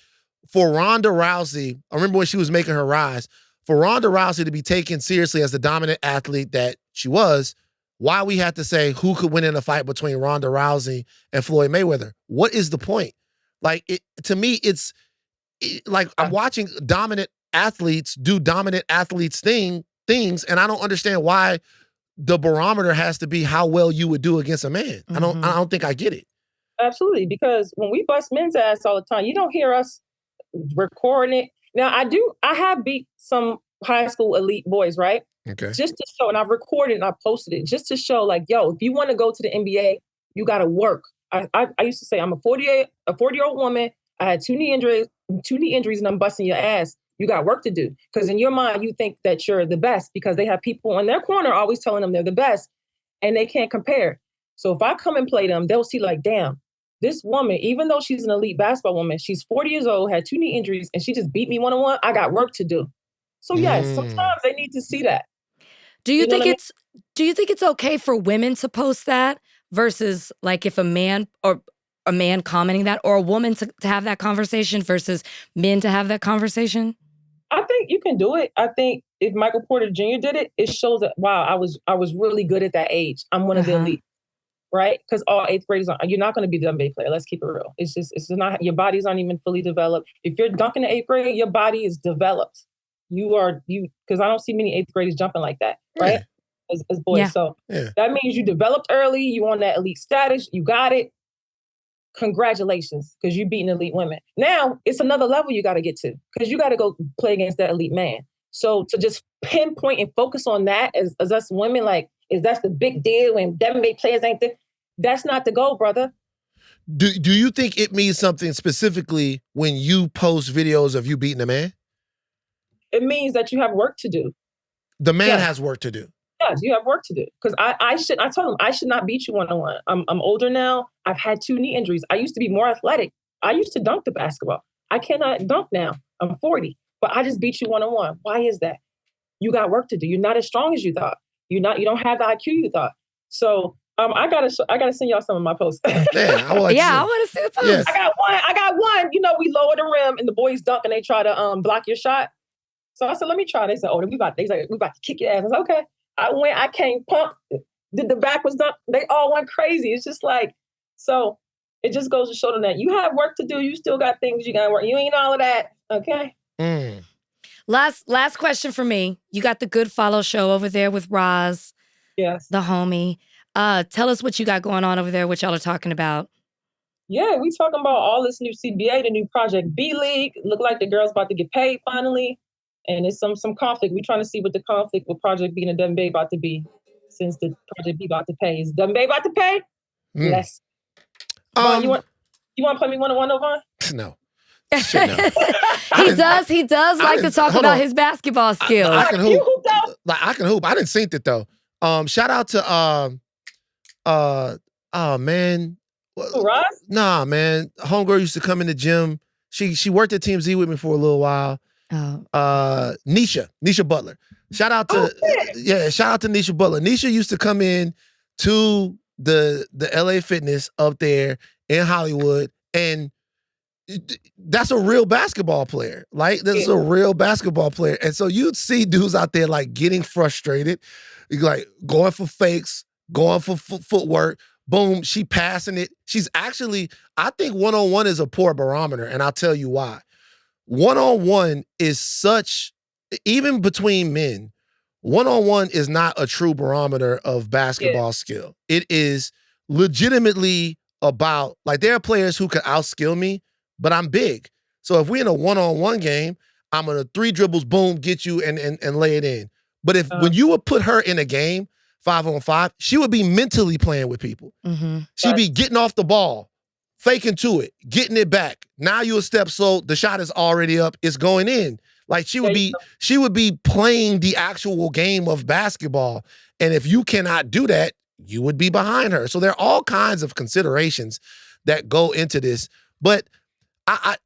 for Ronda Rousey, I remember when she was making her rise, for Ronda Rousey to be taken seriously as the dominant athlete that she was, why we had to say who could win in a fight between Ronda Rousey and Floyd Mayweather. What is the point? Like, to me, it's like I'm watching dominant athletes do dominant athletes things, and I don't understand why the barometer has to be how well you would do against a man. I don't think I get it. Absolutely, because when we bust men's ass all the time, you don't hear us recording it. Now I have beat some high school elite boys, right? Okay. Just to show, and I've recorded and I posted it just to show, like, yo, if you want to go to the NBA, you got to work. I used to say I'm a 40-year-old woman. I had two knee injuries, and I'm busting your ass. You got work to do. Because in your mind, you think that you're the best because they have people in their corner always telling them they're the best and they can't compare. So if I come and play them, they'll see like, damn, this woman, even though she's an elite basketball woman, she's 40 years old, had two knee injuries, and she just beat me one-on-one. I got work to do. So yes, sometimes they need to see that. Do you think it's okay for women to post that versus like if a man commenting that, or a woman to have that conversation versus men to have that conversation? I think you can do it. I think if Michael Porter Jr. did it, it shows that, wow, I was really good at that age. I'm one of the elite, right? Because all eighth graders you're not going to be the WNBA player. Let's keep it real. It's not, your body's not even fully developed. If you're dunking in eighth grade, your body is developed. Because I don't see many eighth graders jumping like that, right? Yeah. As boys. Yeah. So that means you developed early, you on that elite status, you got it. Congratulations, because you beating elite women. Now it's another level you got to get to, because you got to go play against that elite man. So to just pinpoint and focus on that as us women, like, that's the big deal and WNBA players ain't there. That's not the goal, brother. Do you think it means something specifically when you post videos of you beating a man? It means that you have work to do. The man has work to do. Yes, you have work to do. Because I told him I should not beat you one-on-one. I'm older now. I've had two knee injuries. I used to be more athletic. I used to dunk the basketball. I cannot dunk now. I'm 40, but I just beat you one-on-one. Why is that? You got work to do. You're not as strong as you thought. You don't have the IQ you thought. So I gotta send y'all some of my posts. I want to see the post. Yes. I got one. We lower the rim and the boys dunk and they try to block your shot. So I said, let me try. They said, oh, we about to kick your ass. I said, okay. I went, I came, pump, did the backwards dunk. They all went crazy. It's just like, so it just goes to show them that you have work to do. You still got things you got to work. You ain't all of that. Okay. Last question for me. You got the Good Follow show over there with Roz. Yes. The homie. Tell us what you got going on over there, what y'all are talking about. Yeah, we talking about all this new CBA, the new Project B League. Look like the girls about to get paid finally. And it's some conflict. We're trying to see what the conflict with Project B and the WNBA about to be, since the Project B about to pay. Is WNBA about to pay? Yes. Vaughn, you want to play me one-on-one, Vaughn? No. Shit, no. He does like to talk about his basketball skills. I can hoop. I can hoop. I didn't think it though. Shout out to oh man. Roz? Nah, man. Homegirl used to come in the gym. She worked at Team Z with me for a little while. Nisha Butler. Shout out to Nisha Butler. Nisha used to come in to the LA Fitness up there in Hollywood, and that's a real basketball player. Like, that's a real basketball player. And so you'd see dudes out there like getting frustrated, like going for fakes, going for footwork. Boom, she passing it. She's actually, I think one-on-one is a poor barometer, and I'll tell you why. One-on-one is such, even between men, one-on-one is not a true barometer of basketball skill. It is legitimately about, like, there are players who could outskill me, but I'm big. So if we're in a one-on-one game, I'm gonna 3 dribbles, boom, get you and lay it in. But when you would put her in a game, 5-on-5, she would be mentally playing with people. She'd be getting off the ball, faking to it, getting it back. Now you a step slow, the shot is already up, it's going in. Like, she would be playing the actual game of basketball. And if you cannot do that, you would be behind her. So there are all kinds of considerations that go into this. But I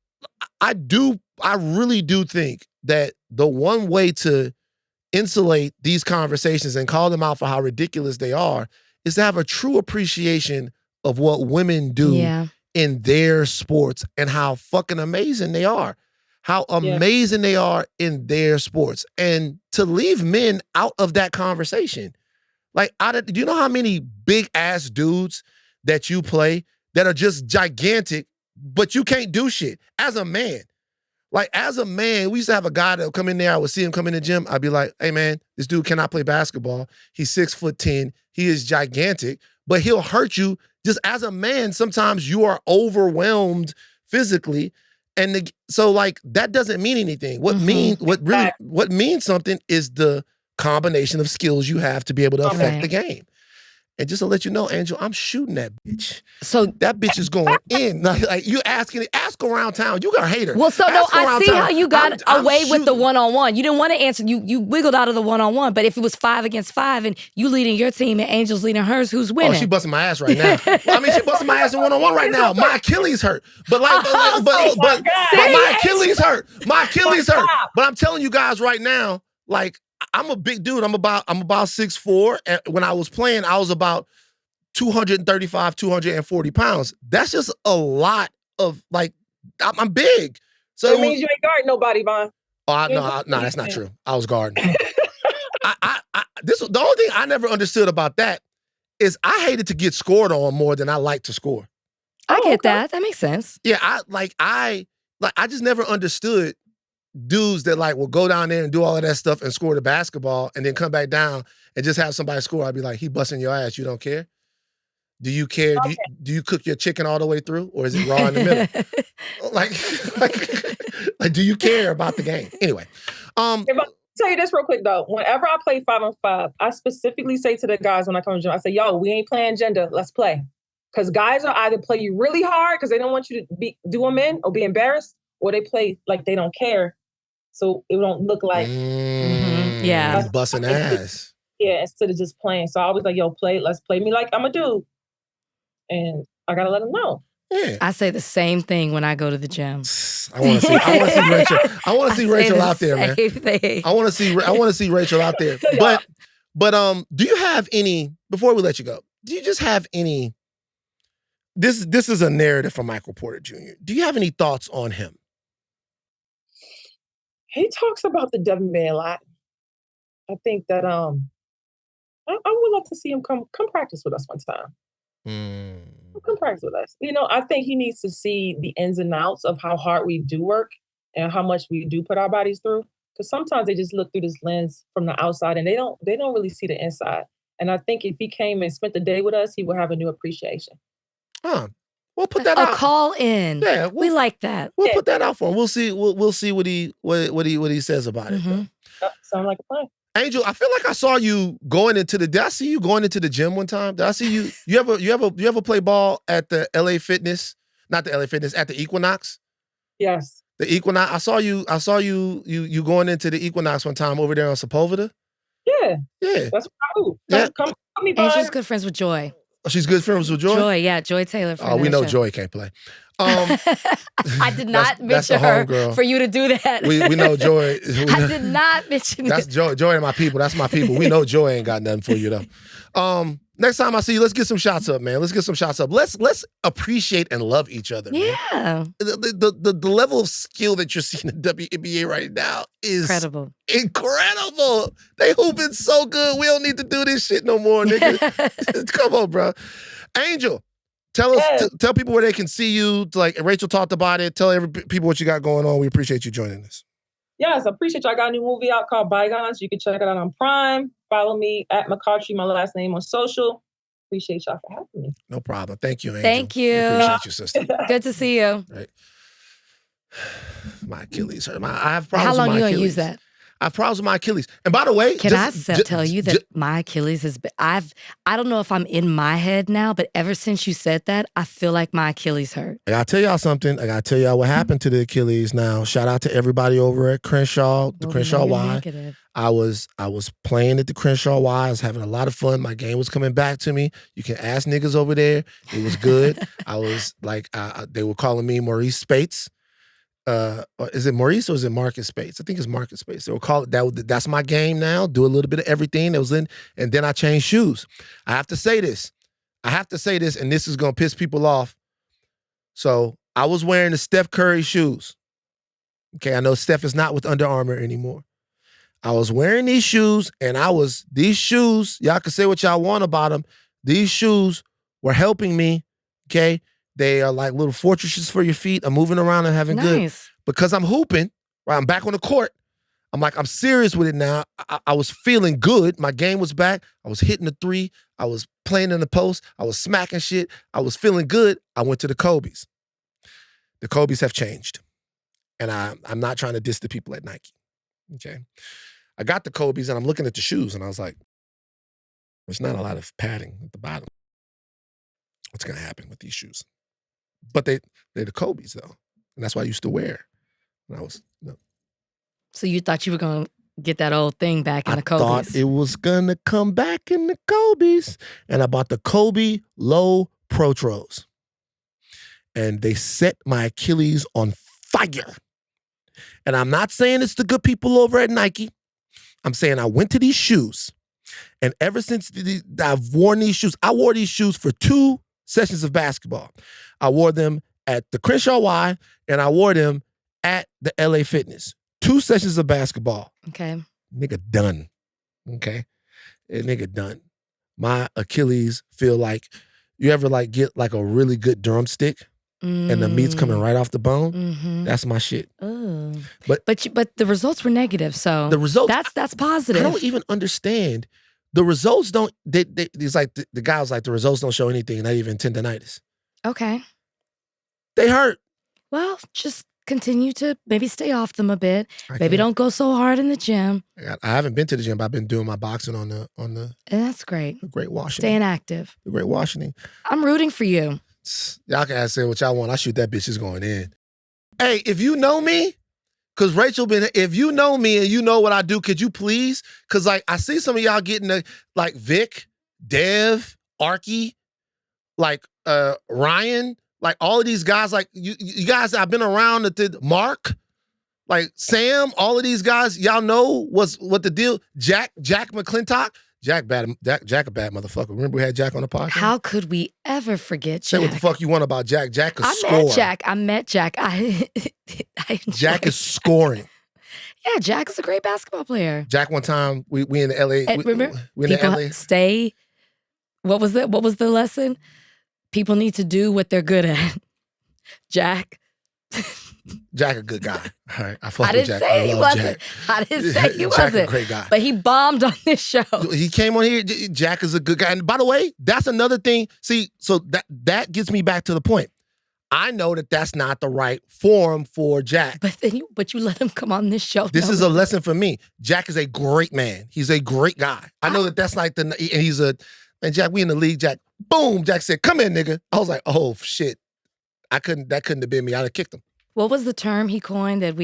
really do think that the one way to insulate these conversations and call them out for how ridiculous they are is to have a true appreciation of what women do in their sports and how fucking amazing they are. How amazing they are in their sports. And to leave men out of that conversation. Like, do you know how many big ass dudes that you play that are just gigantic, but you can't do shit as a man? Like, as a man, we used to have a guy that would come in there. I would see him come in the gym. I'd be like, hey, man, this dude cannot play basketball. He's 6'10". He is gigantic, but he'll hurt you. Just as a man, sometimes you are overwhelmed physically. And so like that doesn't mean anything. What means something is the combination of skills you have to be able to affect the game. And just to let you know, Angel, I'm shooting that bitch. So that bitch is going in. Like you ask around town. You got a hater. Well, so no, I see how you got away with the one-on-one. You didn't want to answer. You wiggled out of the one-on-one. But if it was 5 against 5 and you leading your team and Angel's leading hers, who's winning? Oh, she busting my ass right now. Well, I mean, she busting my ass in one-on-one right now. My Achilles hurt. But my Achilles hurt. My Achilles hurt. But I'm telling you guys right now, like, I'm a big dude. I'm about 6'4". And when I was playing, I was about 235, 240 pounds. That's just a lot of, like, I'm big. So it means you ain't guarding nobody, Von. No, that's not true. I was guarding. The only thing I never understood about that is I hated to get scored on more than I like to score. I get that. That makes sense. Yeah, I just never understood dudes that like will go down there and do all of that stuff and score the basketball and then come back down and just have somebody score. I'd be like, he busting your ass. You don't care? Do you care? Okay. Do you cook your chicken all the way through, or is it raw in the middle? like, do you care about the game? Anyway, if I tell you this real quick though, whenever I play 5-on-5, I specifically say to the guys when I come to the gym, I say, "Yo, we ain't playing gender. Let's play." Because guys will either play you really hard because they don't want you to do them in or be embarrassed, or they play like they don't care. So it don't look like busting ass. Yeah, instead of just playing. So I was like, yo, let's play me like I'm a dude. And I gotta let them know. Yeah. I say the same thing when I go to the gym. I want to see Rachel. I want to see Rachel out there, man. I want to see Rachel out there. But do you have any, before we let you go, do you just have any, this is a narrative from Michael Porter Jr. Do you have any thoughts on him? He talks about the WNBA a lot. I think that I would love to see him come practice with us one time. Come practice with us. You know, I think he needs to see the ins and outs of how hard we do work and how much we do put our bodies through. Because sometimes they just look through this lens from the outside and they don't really see the inside. And I think if he came and spent the day with us, he would have a new appreciation. We'll put that out. A call in. Yeah, we like that. We'll put that out for him. We'll see. We'll see what he says about it. Sound like a plan. Angel, I feel like I saw you going into did I see you going into the gym one time? Did I see you? You ever play ball at the LA Fitness? Not the LA Fitness, at the Equinox? Yes. The Equinox. I saw you going into the Equinox one time over there on Sepulveda. Yeah. Yeah. That's what I do. Yeah. Come me, and she's good friends with Joy. Oh, she's good friends with Joy? Joy Taylor. Oh, we know Joy can't play. I did not mention her for you to do that. We know Joy. I did not mention That's Joy and my people. That's my people. We know Joy ain't got nothing for you though. Next time I see you, let's get some shots up, man. Let's get some shots up. Let's appreciate and love each other. Yeah. Man. The level of skill that you're seeing in the WNBA right now is incredible. They hooping so good. We don't need to do this shit no more, nigga. Come on, bro. Angel, tell us, tell people where they can see you. Like Rachel talked about it. Tell people what you got going on. We appreciate you joining us. Yes, I appreciate you. I got a new movie out called Bygones. You can check it out on Prime. Follow me at McCoughtry, my last name, on social. Appreciate y'all for having me. No problem. Thank you, Angel. Thank you. We appreciate you, sister. Good to see you. Right. My Achilles hurt. I have problems. How long with my you gonna Achilles. use that? I have problems with my Achilles. And by the way, can I tell you that my Achilles has been, I don't know if I'm in my head now, but ever since you said that, I feel like my Achilles hurt. I gotta tell y'all something. I gotta tell y'all what happened to the Achilles now. Shout out to everybody over at Crenshaw, the Crenshaw Y. Negative. I was playing at the Crenshaw Y. I was having a lot of fun. My game was coming back to me. You can ask niggas over there. It was good. I was like, they were calling me Maurice Spates. Is it Maurice or is it Marcus Spates? I think it's Marcus Spates. They will call it that. That's my game now. Do a little bit of everything that was in, and then I changed shoes. I have to say this, and this is gonna piss people off. So I was wearing the Steph Curry shoes. Okay, I know Steph is not with Under Armour anymore. I was wearing these shoes, and these shoes. Y'all can say what y'all want about them. These shoes were helping me. Okay. They are like little fortresses for your feet. I'm moving around and having good. Because I'm hooping, right? I'm back on the court. I'm serious with it now. I was feeling good. My game was back. I was hitting the three. I was playing in the post. I was smacking shit. I was feeling good. I went to the Kobe's. The Kobe's have changed. And I'm not trying to diss the people at Nike. Okay. I got the Kobe's and I'm looking at the shoes and I was like, there's not a lot of padding at the bottom. What's going to happen with these shoes? But they're the Kobe's though. And that's why I used to wear. And I was, So you thought you were going to get that old thing back in the Kobe's? I thought it was going to come back in the Kobe's. And I bought the Kobe Low Protros. And they set my Achilles on fire. And I'm not saying it's the good people over at Nike. I'm saying I went to these shoes. And ever since I've worn these shoes, I wore these shoes for 2 sessions of basketball. I wore them at the Crenshaw Y and I wore them at the LA Fitness. 2 sessions of basketball. Okay. Nigga done. Okay? Nigga done. My Achilles feel like, you ever like get like a really good drumstick? And the meat's coming right off the bone. Mm-hmm. That's my shit. Oh. But the results were negative, so the results that's positive. I don't even understand. The results don't. It's like the guy was like, the results don't show anything, not even tendonitis. Okay. They hurt. Well, just continue to maybe stay off them a bit. Maybe can't. don't go so hard in the gym. I haven't been to the gym, but I've been doing my boxing on the. And that's great. The Great Washington. Staying active. The Great Washington. I'm rooting for you. Y'all can say what y'all want. I shoot that bitch is going in. Hey, if you know me, because Rachel if you know me and you know what I do, could you please? Because like I see some of y'all getting like Vic, Dev, Arky, like Ryan, like all of these guys, like you guys I've been around Mark, like Sam, all of these guys, y'all know what the deal. Jack McClintock. Jack a bad motherfucker. Remember we had Jack on the podcast? How could we ever forget Jack? Say what the fuck you want about Jack. Jack could score. I met Jack. I Jack is scoring. Yeah, Jack is a great basketball player. Jack, one time, we in the LA. Remember? We in the LA. Stay. What was the lesson? People need to do what they're good at. Jack. Jack a good guy. All right. I didn't say he wasn't. I didn't say he wasn't. Jack a great guy. But he bombed on this show. He came on here. Jack is a good guy. And by the way, that's another thing. See, so that gets me back to the point. I know that that's not the right forum for Jack. But you let him come on this show. This is a lesson for me. Jack is a great man. He's a great guy. I know that's like and he's man, Jack, we in the league. Jack, boom. Jack said, "Come in, nigga." I was like, "Oh shit." That couldn't have been me. I'd have kicked him. What was the term he coined that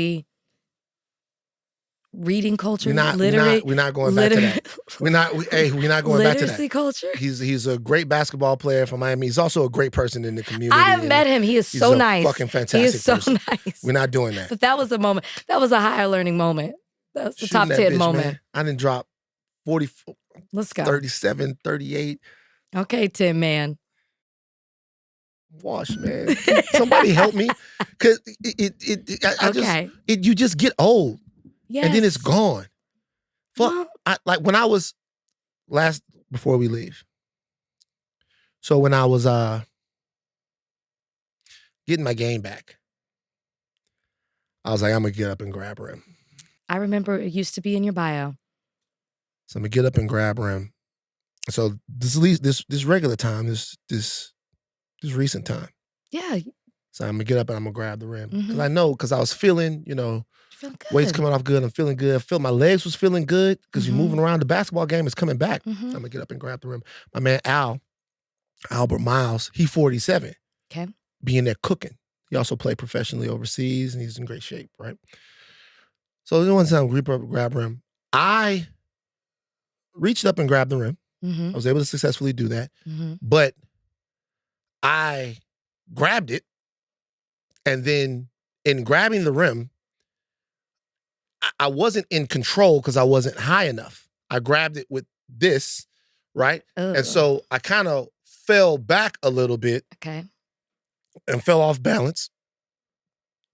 reading culture? We're not going back to that. We're not going back to that. Literacy culture? He's a great basketball player from Miami. He's also a great person in the community. I have met him. He is so nice. Fucking fantastic. He is so person. nice. We're not doing that. But that was a moment. That was a higher learning moment. That was the top 10 moment. Man. I didn't drop 40. Let's go. 37, 38. Okay, Tim, man. Wash, man. Somebody help me. Cause you just get old. Yes. And then it's gone. Well, like when I was before we leave. So when I was getting my game back, I was like, I'm gonna get up and grab Rim. I remember it used to be in your bio. So I'm gonna get up and grab Rim. So this regular time, this recent time. Yeah. So I'm gonna get up and I'm gonna grab the rim. Because I know, because I was feeling, weight's coming off good. I'm feeling good. I feel my legs was feeling good because you're moving around. The basketball game is coming back. So I'm gonna get up and grab the rim. My man Albert Miles, he 47. Okay. Being there cooking. He also played professionally overseas and he's in great shape, right? So the one time I grab rim, I reached up and grabbed the rim. I was able to successfully do that. But I grabbed it, and then in grabbing the rim, I wasn't in control because I wasn't high enough. I grabbed it with this, right? And so I kind of fell back a little bit. Okay. And fell off balance,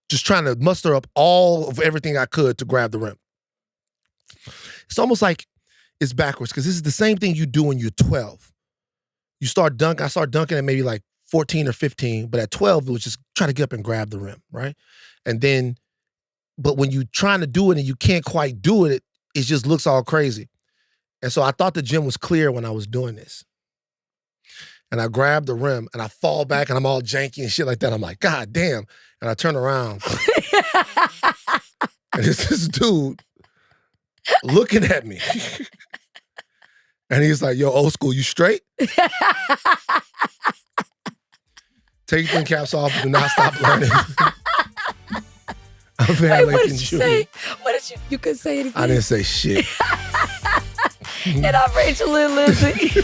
just trying to muster up all of everything I could to grab the rim. It's almost like it's backwards because this is the same thing you do when you're 12. You start dunking. I started dunking at maybe like 14 or 15, but at 12, it was just trying to get up and grab the rim, right? And then, but when you're trying to do it and you can't quite do it, it just looks all crazy. And so I thought the gym was clear when I was doing this. And I grab the rim and I fall back and I'm all janky and shit like that. I'm like, God damn. And I turn around. And it's this dude looking at me. And he's like, yo, old school, you straight? Take your caps off, do not stop learning. I'm Van Wait, what did Lathan you Jr. say? What did you couldn't say anything? I didn't say shit. And I'm Rachel and Lindsay.